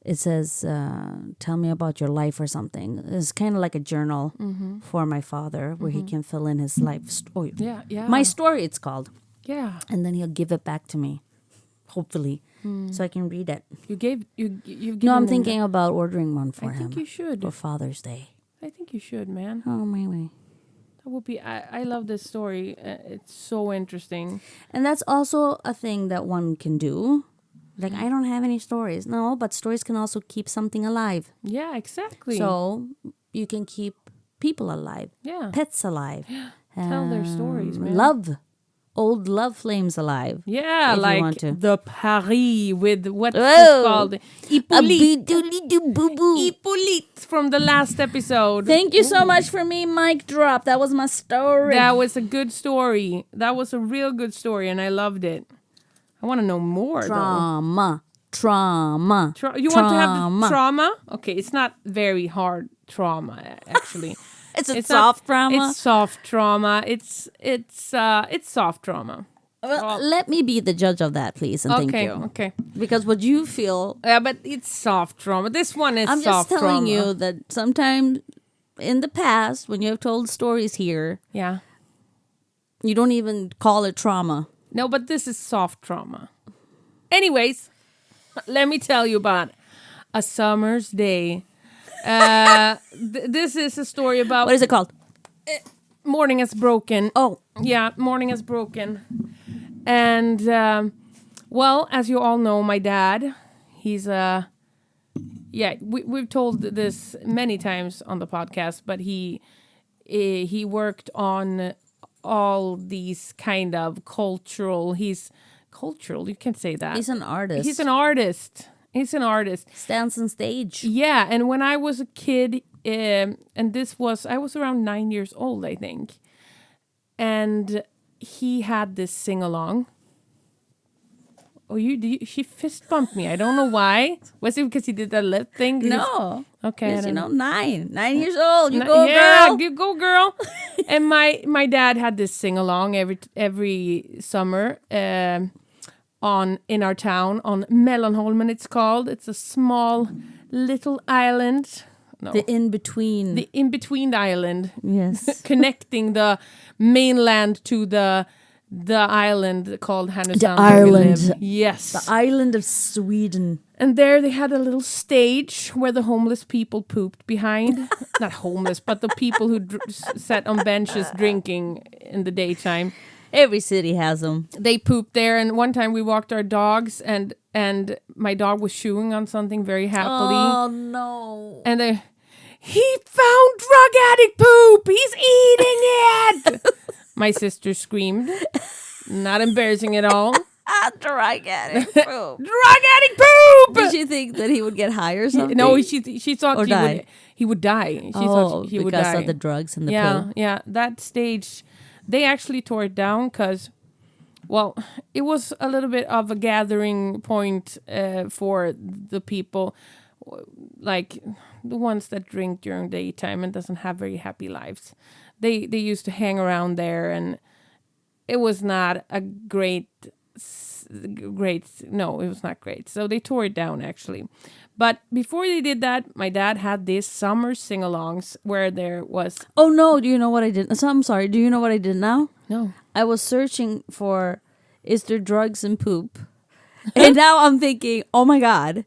It says, "Tell me about your life" or something. It's kind of like a journal for my father, where he can fill in his life story. Yeah. My story, it's called. Yeah, And then he'll give it back to me, hopefully, so I can read it. you gave. No, I'm thinking about ordering one for I him think you should. for Father's Day. I think you should, man. Oh, maybe. That would be. I love this story. It's so interesting. And that's also a thing that one can do. Like, I don't have any stories. No, but stories can also keep something alive. Yeah, exactly. So you can keep people alive, yeah, pets alive. tell their stories, man. Old love flames alive. Yeah, if you like want to. the Paris with what's Whoa. this called? Boo-boo. Hippolyte from the last episode. Thank you so much for me, mic drop. That was my story. That was a good story. That was a real good story, and I loved it. I want to know more, Trauma. though. You want to have the trauma? Okay, it's not very hard trauma, actually. It's soft trauma. It's soft trauma. It's soft trauma. Well, let me be the judge of that, please, and thank you. Okay. Because what you feel, Yeah, but it's soft trauma. This one is I'm soft just telling trauma. you that sometimes in the past, when you have told stories here, Yeah. you don't even call it trauma. No, but this is soft trauma. Anyways, let me tell you about A Summer's Day. This is a story about What is it called? Morning Has Broken. Oh, Yeah, Morning Has Broken. And, well, as you all know, my dad, he's we've told this many times on the podcast, but he worked on all these kind of cultural, you can say that. he's an artist. He's an artist. Stands on stage. Yeah, and when I was a kid, and I was around 9 years old, I think. And he had this sing-along. she fist bumped me. I don't know why. Was it because he did that lip thing? No. Okay. Because, 9 years old. You go, yeah, girl. you go, girl. And my dad had this sing along every summer in our town on Mellanholmen. It's called. It's a small little island. No. The in-between. The in-between island. Yes. Connecting the mainland to the island called Härnösand. The island. Yes. The island of Sweden. And there they had a little stage where the homeless people pooped behind. Not homeless, but the people who sat on benches drinking in the daytime. Every city has them. They pooped there, and one time we walked our dogs, and my dog was chewing on something very happily. Oh, no. And he found drug addict poop! He's eating it! My sister screamed. Not embarrassing at all. Drug addict poop. Drug addict poop! Did you think that he would get high or something? No, she thought he would die. She thought he would die. Because of the drugs and the poo. Yeah, that stage, they actually tore it down because, well, it was a little bit of a gathering point for the people, like the ones that drink during daytime and doesn't have very happy lives. They used to hang around there, and it was not a great. No, it was not great. So they tore it down actually. But before they did that, my dad had these summer sing-alongs where there was. Oh no! Do you know what I did? So I'm sorry. Do you know what I did now? No. I was searching for, is there drugs and poop? And now I'm thinking, oh my God,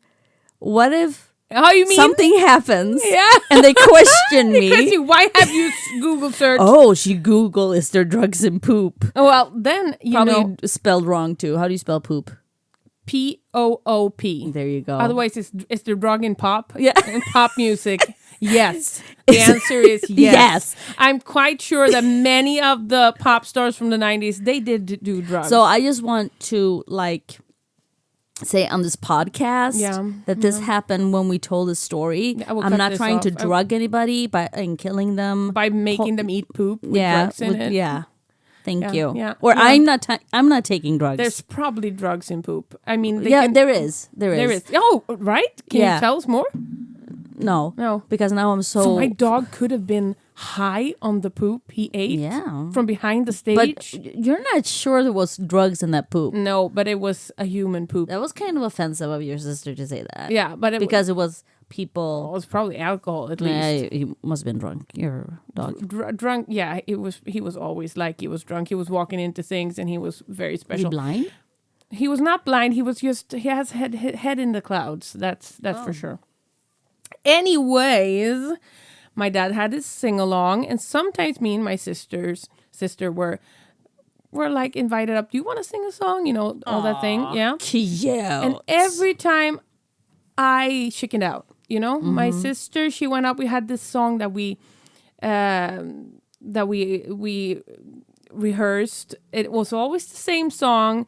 what if How you mean? something happens? Yeah. And they question me. Chrissy, why have you Google searched? Oh, she Google, is there drugs and poop? Well, then you Probably know spelled wrong too. How do you spell poop? P-O-O-P. There you go. Otherwise, it's the drug in pop. Yeah. In pop music. Yes. The answer is yes. Yes. I'm quite sure that many of the pop stars from the 90s, they did do drugs. So I just want to say on this podcast that this happened when we told the story. I will I'm cut not this trying to off. drug anybody and killing them. by making them eat poop with drugs in it. Yeah. Thank you. yeah, Or yeah. I'm not taking drugs. There's probably drugs in poop. I mean, there is. There is. Oh, right? Can you tell us more? No. Because now I'm So my dog could have been high on the poop he ate from behind the But stage. you're not sure there was drugs in that poop. No, but it was a human poop. That was kind of offensive of your sister to say that. Yeah, but because it was people. it was probably alcohol at Yeah, least. he must have been drunk. Your dog. Drunk, yeah. He was always like he was drunk. He was walking into things, and he was very Was he special. blind? He was not blind. He was just he has head in the clouds. That's for sure. Anyways, my dad had his sing along, and sometimes me and my sister were like invited up. Do you want to sing a song? You know, all that thing. Yeah. Cute. And every time I chickened out, you know, my sister, she went up. We had this song that we rehearsed. It was always the same song.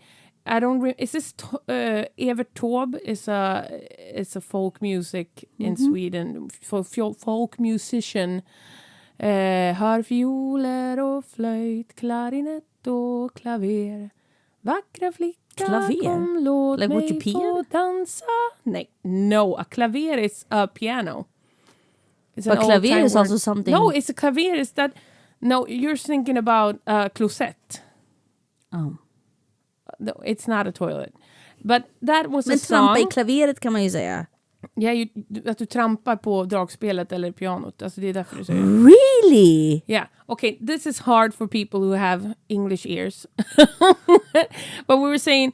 I don't. Is this Evert Taube? Is a folk music in Sweden. Folk musician. Har fioler och flöjt, klarinett och klaver. Vackra flicka, Klaver? kom låt Like what you mig pee få in? dansa. Nej, no. A klaver is a piano. It's But an klaver old-time is word. also something. No, it's a klaver. Is that? No, you're thinking about closet. Oh. No, it's not a toilet. But that was Men a trampa i song. klaveret kan man ju säga. Ja, att du trampar på dragspelet eller pianot. Alltså det är därför du säger. Really? Yeah. Okay, this is hard for people who have English ears. But we were saying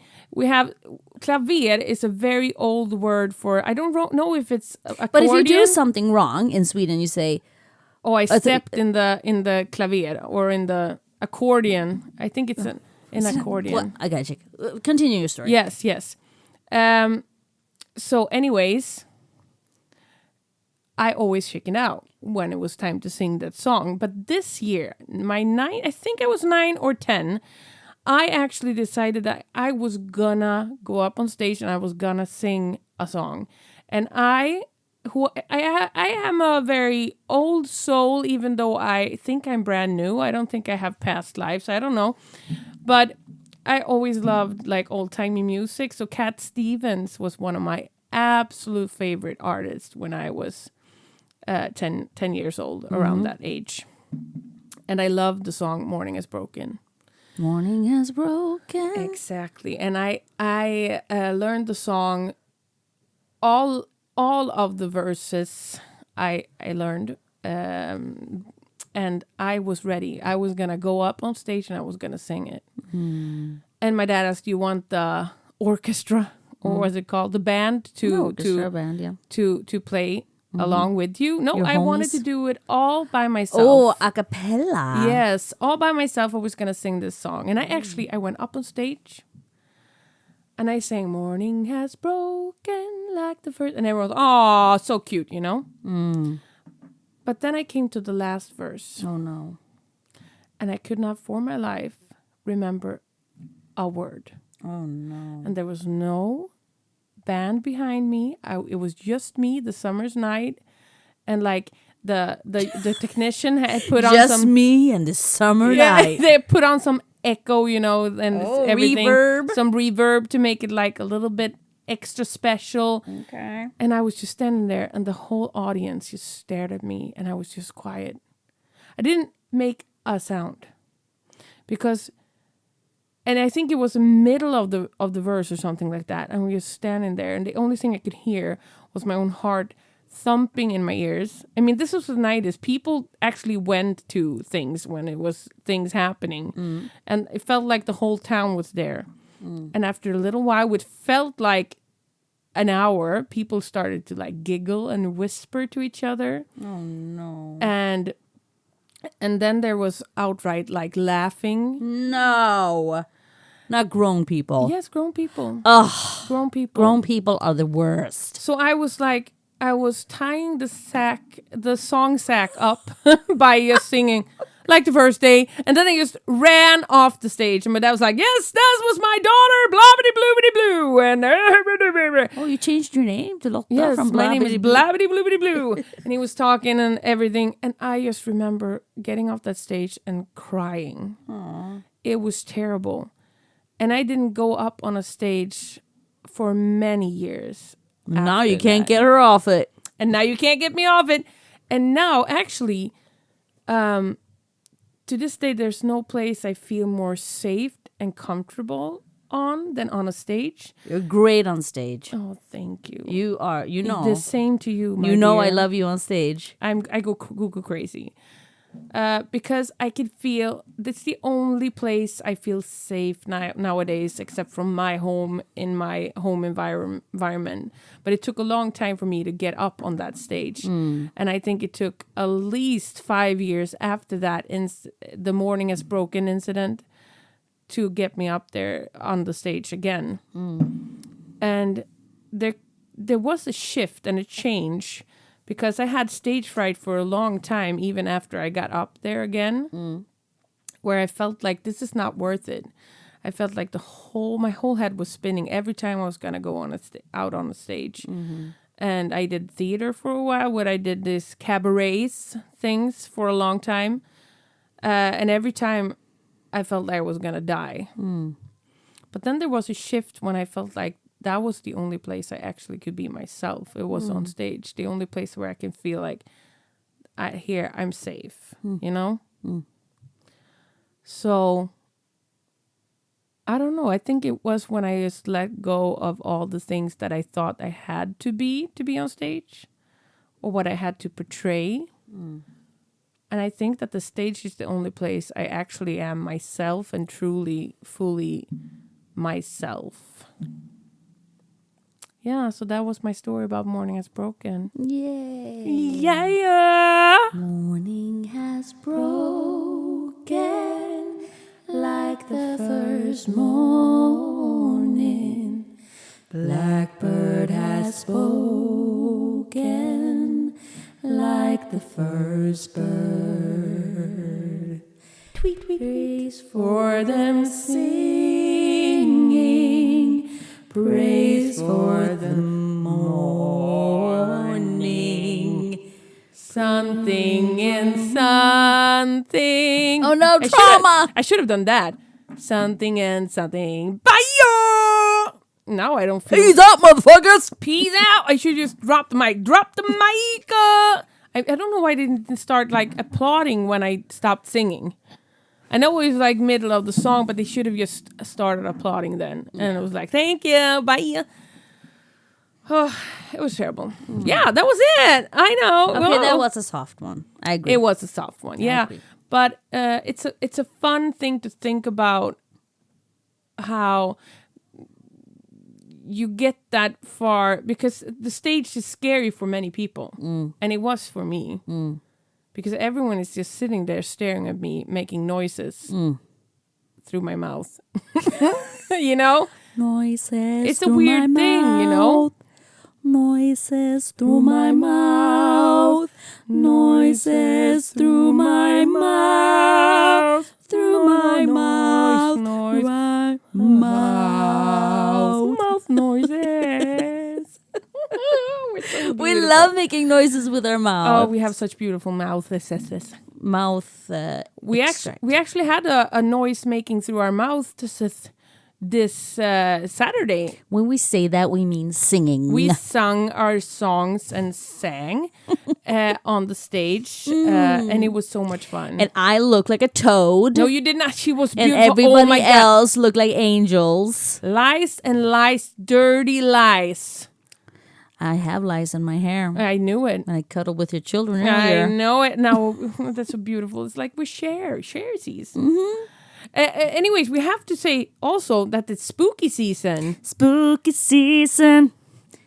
klaver is a very old word for, I don't know if it's accordion. But if you do something wrong in Sweden, you say, oh, I stepped in the klaver or in the accordion. I think it's an accordion. Well, I gotta check. Continue your story. Yes. So anyways, I always chickened out when it was time to sing that song. But this year, I think I was 9 or 10, I actually decided that I was gonna go up on stage and I was gonna sing a song. And I am a very old soul, even though I think I'm brand new. I don't think I have past lives. I don't know. But I always loved like old-timey music. So Cat Stevens was one of my absolute favorite artists when I was 10 years old, around that age. And I loved the song Morning Has Broken. Morning has broken. Exactly. And I learned the song, all of the verses I learned, and I was ready. I was gonna go up on stage and I was gonna sing it. And my dad asked, "Do you want the orchestra, or was it called the band, Band, yeah. to play along with you?" No, Your I wanted homies? to do it all by myself. Oh, a cappella. Yes, all by myself. I was gonna sing this song, and I went up on stage, and I sang "Morning Has Broken" like the first, and everyone was, "Oh, so cute," you know. But then I came to the last verse, Oh no. and I could not, for my life, remember a word, Oh no. and there was no band behind me. It was just me, the summer's night, and like the technician had put on Just some. me and the summer Yeah, night. they put on some echo, you know, and everything, reverb. some reverb to make it like a little bit extra special. Okay. And I was just standing there, and the whole audience just stared at me, and I was just quiet. I didn't make a sound because, and I think it was the middle of the verse or something like that, and we were standing there, and the only thing I could hear was my own heart thumping in my ears. I mean, this was the 90s. People actually went to things when it was things happening, and it felt like the whole town was there. And after a little while, it felt like an hour, people started to like giggle and whisper to each other. Oh no. And then there was outright like laughing. No. Not grown people. Yes, grown people. Ugh. Grown people. Grown people are the worst. So I was tying the song sack up by just singing like the first day, and then I just ran off the stage, and my dad was like, "Yes, that was my daughter, blobbity bloobity blue," and Oh, you changed your name to Lotta yes, from my name is Blabbity- blobbity bloobity blue, and he was talking and everything, and I just remember getting off that stage and crying. Aww. It was terrible, and I didn't go up on a stage for many years. Now you after can't that. get her off it. And now you can't get me off it. And now, actually, to this day, there's no place I feel more safe and comfortable on than on a stage. You're great on stage. Oh, thank you. You are. You know. The same to you, my You know I dear. love you on stage. I go cuckoo crazy. Because I could feel, that's the only place I feel safe nowadays, except from my home, in my home environment. But it took a long time for me to get up on that stage. And I think it took at least 5 years after that, the Morning Has Broken incident, to get me up there on the stage again. And there was a shift and a change, because I had stage fright for a long time, even after I got up there again, where I felt like this is not worth it. I felt like my whole head was spinning every time I was gonna go out on a stage. And I did theater for a while, where I did this cabarets things for a long time, and every time I felt like I was gonna die. But then there was a shift when I felt like that was the only place I actually could be myself. It was on stage. The only place where I can feel like I'm safe, you know? So, I don't know. I think it was when I just let go of all the things that I thought I had to be on stage, or what I had to portray. And I think that the stage is the only place I actually am myself and truly, fully myself. Yeah, so that was my story about Morning Has Broken. Yay. Yeah. Morning has broken like the first morning. Blackbird has spoken like the first bird. Tweet, tweet, praise for them singing. Praise for the morning. Something in something. Oh no, trauma! I should have done that. something and something. Bye! Now I don't feel... Peace out, motherfuckers! Peace out! I should just drop the mic. Drop the mic! I don't know why I didn't start like applauding when I stopped singing. I know it was like middle of the song, but they should have just started applauding then. And it was like, thank you, bye. Oh, it was terrible. Yeah, that was it. I know. Okay, that was a soft one. I agree. It was a soft one, yeah. agree. But it's a fun thing to think about how you get that far, because the stage is scary for many people. And it was for me. Because everyone is just sitting there staring at me, making noises through my mouth. You know? Noises. It's a weird thing, you know? Noises through my mouth. Noises through my mouth. Through my mouth. Noise. Through my Mouth noises. So we beautiful. love making noises with our mouth. Oh, we have such beautiful mouths. Mouth. We actually had a noise making through our mouth this Saturday. When we say that, we mean singing. We sung our songs and sang on the stage, and it was so much fun. And I look like a toad. No, you did not. She was and beautiful. everybody Oh my God. else look like angels. Lies and lies, dirty lies. I have lice in my hair. I knew it. I cuddle with your children I earlier. know it. Now, that's so beautiful. It's like we sharesies. Anyways, we have to say also that it's spooky season. Spooky season.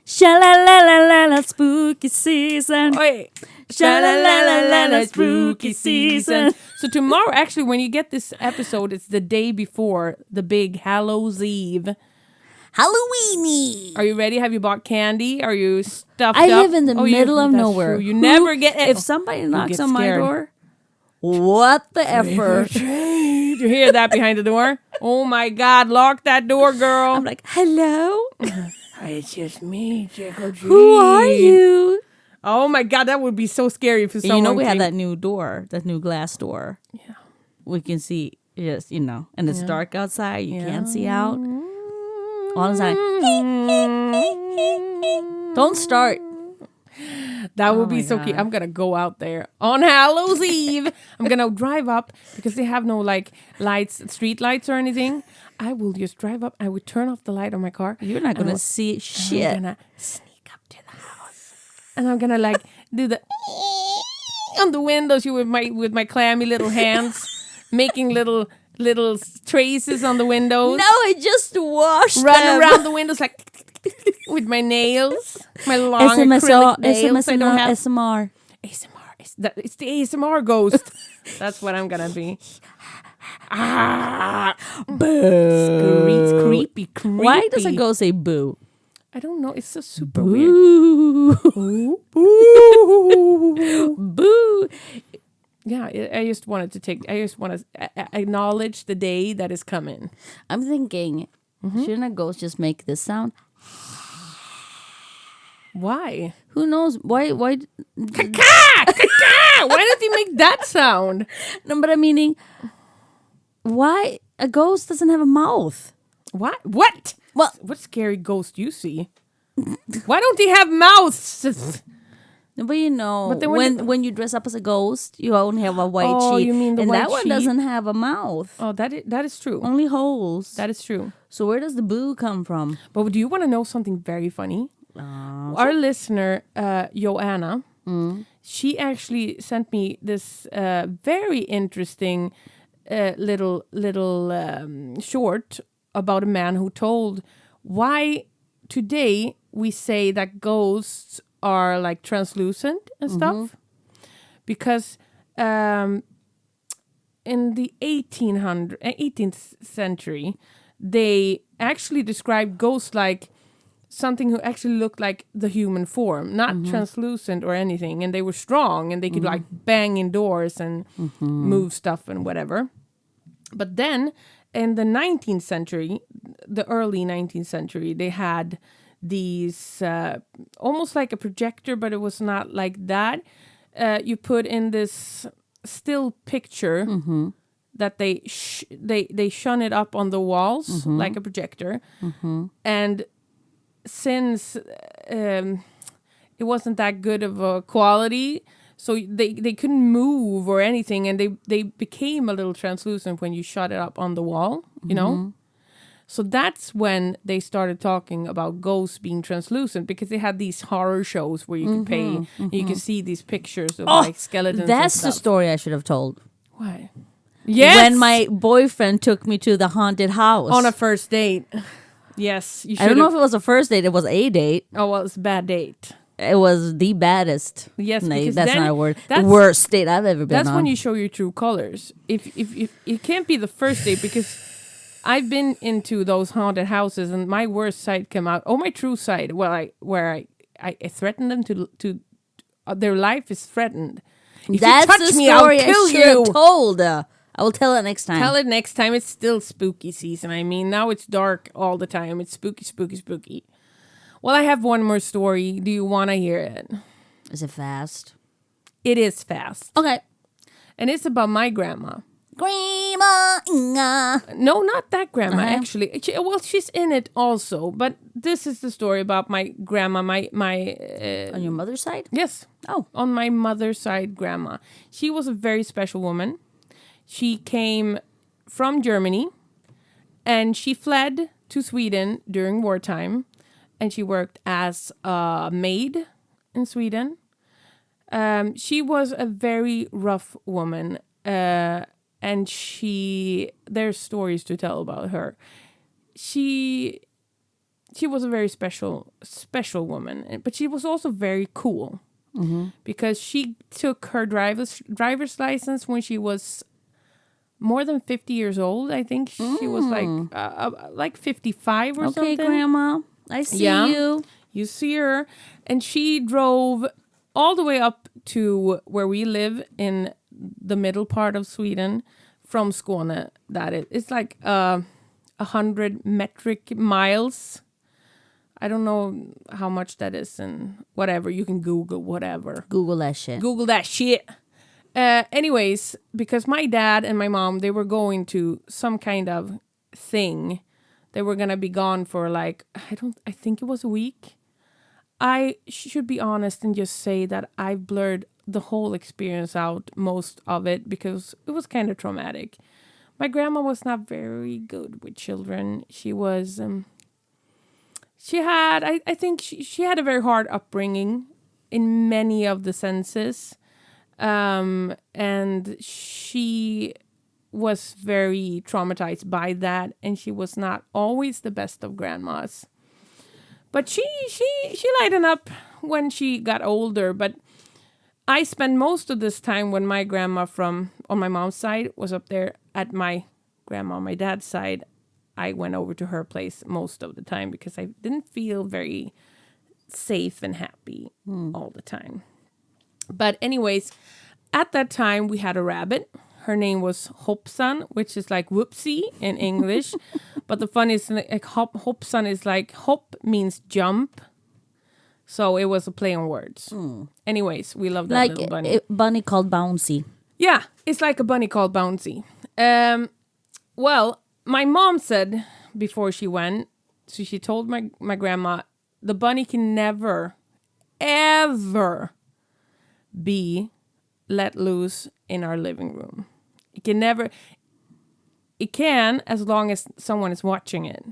Sha-la-la-la-la-la, spooky season. Oi. Sha-la-la-la-la-la, spooky season. So tomorrow, actually, when you get this episode, it's the day before the big Hallows Eve. Halloweeny. Are you ready? Have you bought candy? Are you stuffed I up? live in the middle of that's nowhere. true. You never get it. If somebody knocks get on my scared. door, what the effort? You hear that behind the door? Oh my God, lock that door, girl. I'm like, hello? It's just me, Jacob G. Who are you? Oh my God, that would be so scary for someone. You know we have came- that new door, that new glass door. Yeah. We can see, yes, you know, and it's dark outside. You can't see out. All of a sudden, don't start. That would be so cute. I'm gonna go out there on Hallows Eve. I'm gonna drive up because they have no like lights, street lights or anything. I will just drive up. I would turn off the light on my car. You're not going to see shit. I'm gonna sneak up to the house, and I'm gonna like do the on the windows. You with my clammy little hands, making little traces on the windows. No, I just washed Run them. around the windows like with my nails, my long acrylic nails. I don't have SMR. ASMR. It's the ASMR ghost. That's what I'm gonna be. Boo. Creepy. Why does a ghost say boo? I don't know. It's so super weird. Boo. Boo. Yeah, I just want to acknowledge the day that is coming. I'm thinking, shouldn't a ghost just make this sound? Why? Who knows? Why? Caca! Why don't you make that sound? No, but I'm meaning, why a ghost doesn't have a mouth? What? What? Well, What scary ghost you see? Why don't they have mouths? but you know, But then when you dress up as a ghost, you only have a white Oh, sheet, you mean the and white that one sheet? doesn't have a mouth. Oh, that is true. Only holes. That is true. So where does the boo come from? But do you want to know something very funny? Our listener, Joanna, she actually sent me this very interesting little short about a man who told why today we say that ghosts are like translucent and stuff. Because in the 18th century, they actually described ghosts like something who actually looked like the human form, not translucent or anything. And they were strong and they could like bang in doors and move stuff and whatever. But then in the 19th century, the early 19th century, they had these almost like a projector, but it was not like that. You put in this still picture that they shone it up on the walls like a projector, and since it wasn't that good of a quality, so they couldn't move or anything, and they became a little translucent when you shot it up on the wall, you know. So that's when they started talking about ghosts being translucent, because they had these horror shows where you could pay and you could see these pictures of like skeletons. That's and the stuff. story I should have told. Why? Yes, When my boyfriend took me to the haunted house on a first date. Yes, you should. I don't know if it was a first date. It was a date. Oh well, it's a bad date. It was the baddest. Yes, no, because that's then not a word. The that's- worst date I've ever been That's on. when you show your true colors. If it can't be the first date, because I've been into those haunted houses and my worst side came out. Oh, my true side. Well, I threatened them to their life is threatened. If That's you touch the me, story I'll kill I should you. have told. I will tell it next time. Tell it next time. It's still spooky season. I mean, now it's dark all the time. It's spooky, spooky, spooky. Well, I have one more story. Do you want to hear it? Is it fast? It is fast. Okay. And it's about my grandma. Grandma Inga. No, not that grandma, Uh-huh. actually. Well, she's in it also. But this is the story about my grandma. My On your mother's side? yes. Oh. On my mother's side, grandma. She was a very special woman. She came from Germany. And she fled to Sweden during wartime. And she worked as a maid in Sweden. She was a very rough woman, and there's stories to tell about her. She was a very special woman, but she was also very cool, because she took her driver's license when she was more than 50 years old. I think she was like 55 or something. Okay, Grandma. I see you. You see her, and she drove all the way up to where we live in the middle part of Sweden from Skåne. It's like 100 metric miles. I don't know how much that is, and whatever. You can Google whatever. Google that shit. Google that shit. Anyways, because my dad and my mom, they were going to some kind of thing. They were gonna be gone for like, I think it was a week. I should be honest and just say that I blurred the whole experience out, most of it, because it was kind of traumatic. My grandma was not very good with children. She was, I think she had a very hard upbringing in many of the senses. And she was very traumatized by that, and she was not always the best of grandmas. But she lightened up when she got older. But I spent most of this time when my grandma on my mom's side was up there at my grandma on my dad's side. I went over to her place most of the time because I didn't feel very safe and happy all the time. But anyways, at that time we had a rabbit. Her name was Hoppsan, which is like whoopsie in English. But the funniest thing, like Hoppsan is like, hop means jump. So it was a play on words. Anyways, we love that Like little bunny. a bunny called Bouncy. Yeah, it's like a bunny called Bouncy. Well, my mom said before she went, so she told my grandma, the bunny can never, ever be let loose in our living room. It can as long as someone is watching it.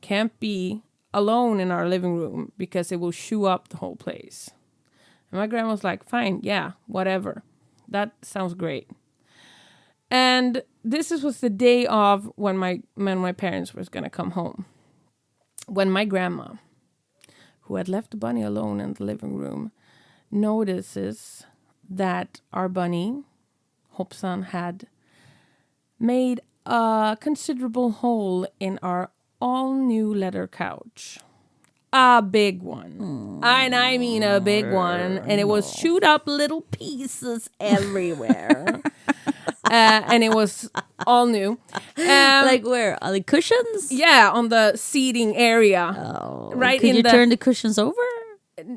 Can't be alone in our living room because it will chew up the whole place. And my grandma was like, fine, yeah, whatever. That sounds great. And this was the day of when my parents was going to come home. When my grandma, who had left the bunny alone in the living room, notices that our bunny, Hoppsan, had made a considerable hole in our all-new leather couch. A big one. And I mean a big one. And it was chewed up little pieces everywhere. And it was all new. Like where? On the cushions? Yeah, on the seating area. Oh, Right could in you the- turn the cushions over?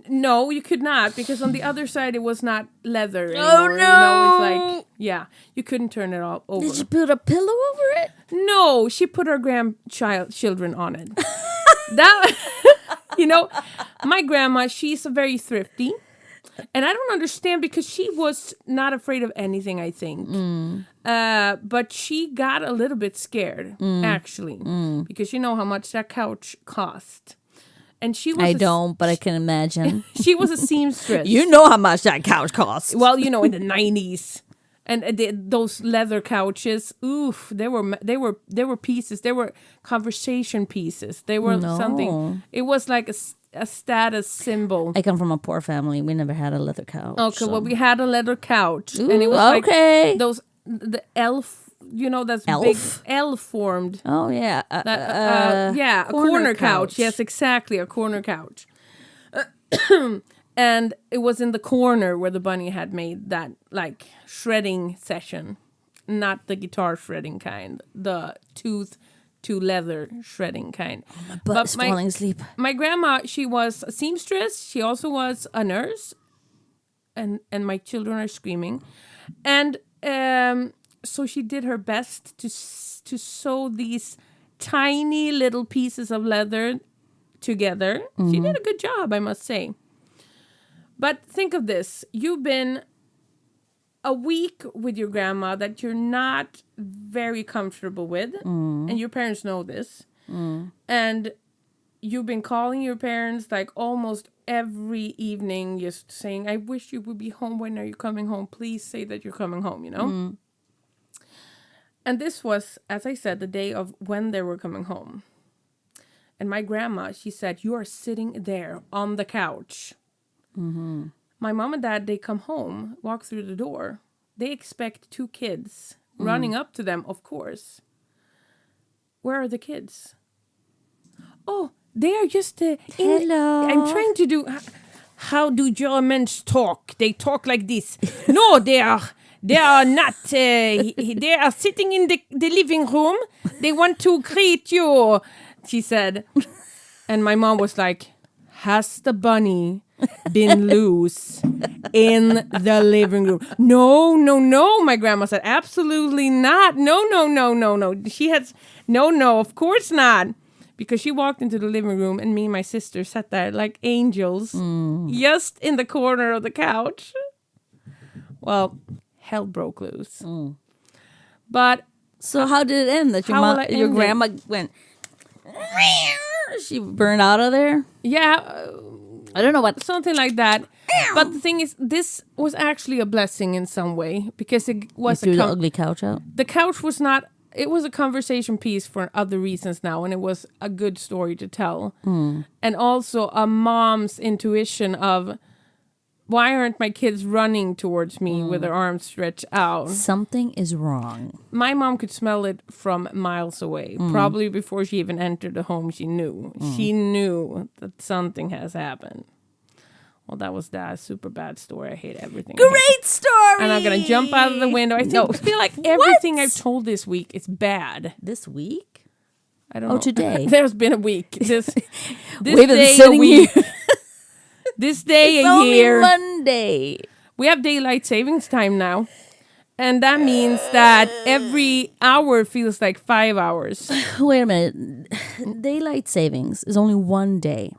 No, you could not, because on the other side it was not leather anymore. You know, it's like, you couldn't turn it all over. Did you put a pillow over it? No, she put her grandchildren on it. That, my grandma, she's very thrifty. And I don't understand, because she was not afraid of anything, I think. But she got a little bit scared, actually, because you know how much that couch cost. And she was but I can imagine. She was a seamstress. You know how much that couch costs. Well, in the 90s. And those leather couches, oof, they were pieces. They were conversation pieces. They were something. It was like a status symbol. I come from a poor family. We never had a leather couch. Okay, well, we had a leather couch. Ooh, and it was like the elf, that's elf? big L formed. Oh, yeah. A corner couch. Yes, exactly, a corner couch. And it was in the corner where the bunny had made that, like, shredding session. Not the guitar shredding kind. The tooth to leather shredding kind. Oh, my butt is falling asleep. My grandma, she was a seamstress. She also was a nurse. And my children are screaming. And so she did her best to sew these tiny little pieces of leather together. She did a good job, I must say. But think of this. You've been a week with your grandma that you're not very comfortable with. And your parents know this. And you've been calling your parents like almost every evening, just saying, I wish you would be home. When are you coming home? Please say that you're coming home, And this was, as I said, the day of when they were coming home. And my grandma, she said, you are sitting there on the couch. My mom and dad, they come home, walk through the door. They expect 2 kids running up to them, of course. Where are the kids? Oh, they are just... Hello. I'm trying to do... How do Germans talk? They talk like this. No, they are not. They are sitting in the living room. They want to greet you, she said. And my mom was like, has the bunny been loose in the living room? No, my grandma said. Absolutely not. No. She has, no, of course not. Because she walked into the living room and me and my sister sat there like angels, just in the corner of the couch. Well, hell broke loose. But so how did it end? That your grandma went, she burned out of there? Yeah. I don't know what. Something like that. But the thing is, this was actually a blessing in some way. Because it was the ugly couch out? The couch was not... It was a conversation piece for other reasons now. And it was a good story to tell. And also a mom's intuition of... Why aren't my kids running towards me with their arms stretched out? Something is wrong. My mom could smell it from miles away. Probably before she even entered the home, she knew. She knew that something has happened. Well, that was that super bad story. I hate everything. Great story! And I'm going to jump out of the window. I feel like everything I've told this week is bad. This week? I don't know. Today. There's been a week. This We've been day sitting a week. here. This day it's a year. Only Monday. We have daylight savings time now. And that means that every hour feels like 5 hours. Wait a minute. Daylight savings is only 1 day.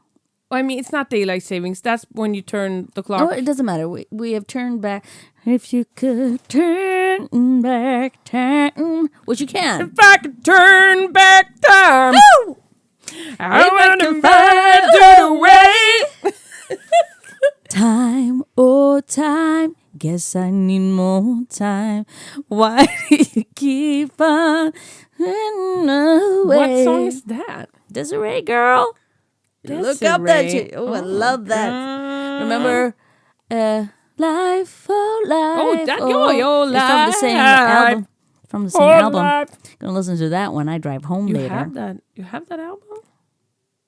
I mean, it's not daylight savings. That's when you turn the clock. Oh, it doesn't matter. We have turned back. If you could turn back time. Which you can. If I could turn back time. Woo! I want to find a way. Time, oh time, guess I need more time. Why do you keep on running away? What song is that? Desiree, girl. Look up that shit. Oh, I love that. Remember, Life, oh life. Oh, that your life. It's from the same album. From the same album. Life. Gonna listen to that when I drive home You later. have that? You have that album?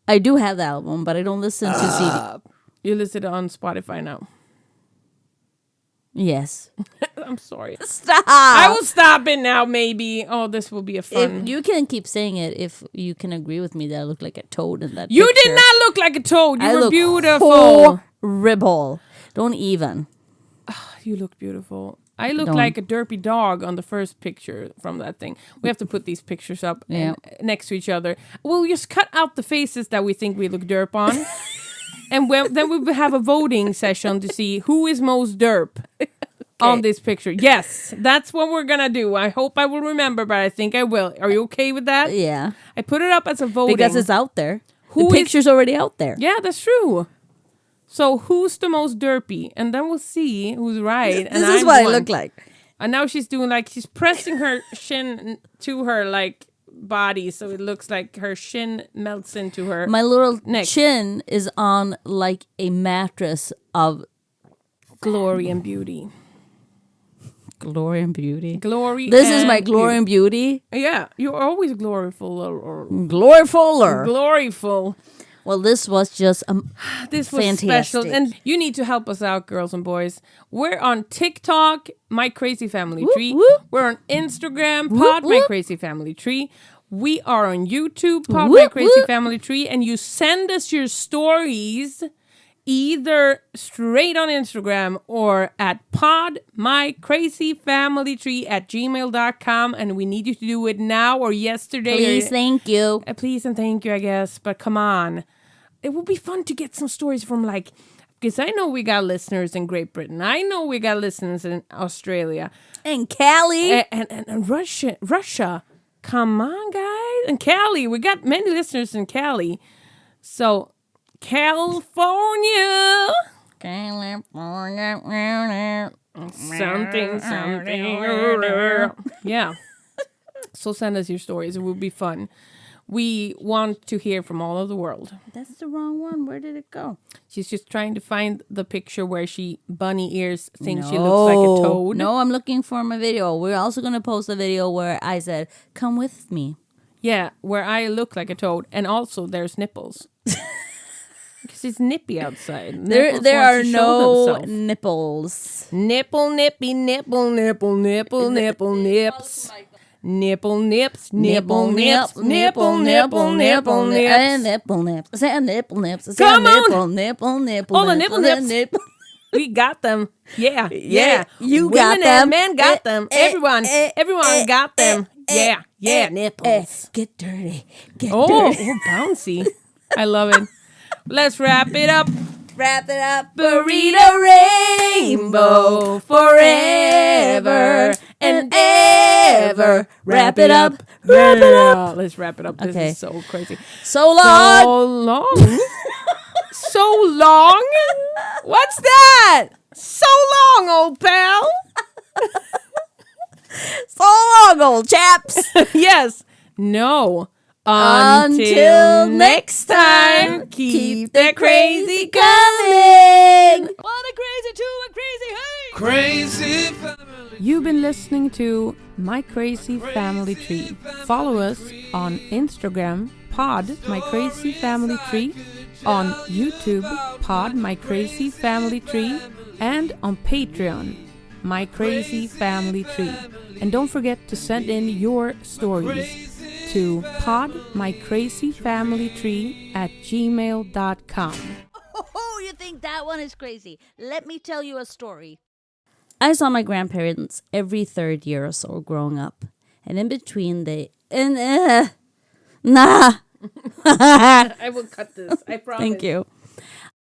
I do have the album, but I don't listen to CD. You listen on Spotify now. Yes. I'm sorry. Stop. I will stop it now, maybe. Oh, this will be a fun. If you can keep saying it if you can agree with me that I look like a toad in that You picture. did not look like a toad. You I were look beautiful. ribhole. Don't even. You look beautiful. I look Don't. like a derpy dog on the first picture from that thing. We have to put these pictures up next to each other. We'll just cut out the faces that we think we look derp on. And then we will have a voting session to see who is most derp on this picture. Yes, that's what we're going to do. I hope I will remember, but I think I will. Are you okay with that? Yeah. I put it up as a voting. Because it's out there. Who the picture's already out there. Yeah, that's true. So who's the most derpy? And then we'll see who's right. This is what I look like. And now she's doing she's pressing her shin to her body, so it looks like her shin melts into her My little neck. chin is on like a mattress of Glory and beauty. glory and beauty. Glory. This is my glory and beauty. Yeah, you're always gloriful or Gloriful. gloryful. Well, this was just This was fantastic. special, and you need to help us out, girls and boys. We're on TikTok, My Crazy Family Tree. whoop. We're on Instagram, Whoop, Pod My whoop. Crazy Family Tree. We are on YouTube, Pod My Whoop, Crazy whoop. Family Tree, and you send us your stories either straight on Instagram or at podmycrazyfamilytree@gmail.com, and we need you to do it now or yesterday. please, thank you. Please and thank you, I guess. But come on. It would be fun to get some stories from because I know we got listeners in Great Britain. I know we got listeners in Australia. And Callie. And Russia. Come on, guys. And Cali. We got many listeners in Cali. So, California. Something. Yeah. So send us your stories. It will be fun. We want to hear from all over the world. That's the wrong one. Where did it go? She's just trying to find the picture where she bunny ears thinks she looks like a toad. No, I'm looking for my video. We're also going to post a video where I said, come with me. Yeah, where I look like a toad. And also there's nipples. Because it's nippy outside. Nipples There wants are to show no themselves. nipples. Nipple, nippy, nipple, nipple, nipple, nipple, nips. Nipple, nips, nipple, nips, nipple, nipple, nipple, nips. Nipple nips. Say nipple nips. Say Come on. Nipple. All the nipple nips. We got them. Yeah. You Women got them. and men got them. Everyone got them. Yeah. Nipples. Get dirty. Oh, bouncy. I love it. Let's wrap it up. Wrap it up. Burrito rainbow forever and ever. Wrap it up. Let's wrap it up. This Okay. is so crazy. So long. So long. So long? What's that? So long, old pal. So long, old chaps. Yes. No. Until next time, keep the crazy coming. Crazy family. You've been listening to My Crazy Family Tree. Follow us on Instagram, Pod My Crazy Family Tree, on YouTube, Pod My Crazy Family Tree, and on Patreon, My Crazy Family Tree. And don't forget to send in your stories to podmycrazyfamilytree@gmail.com. Oh, you think that one is crazy? Let me tell you a story. I saw my grandparents every third year or so growing up. And in between I I will cut this, I promise. Thank you.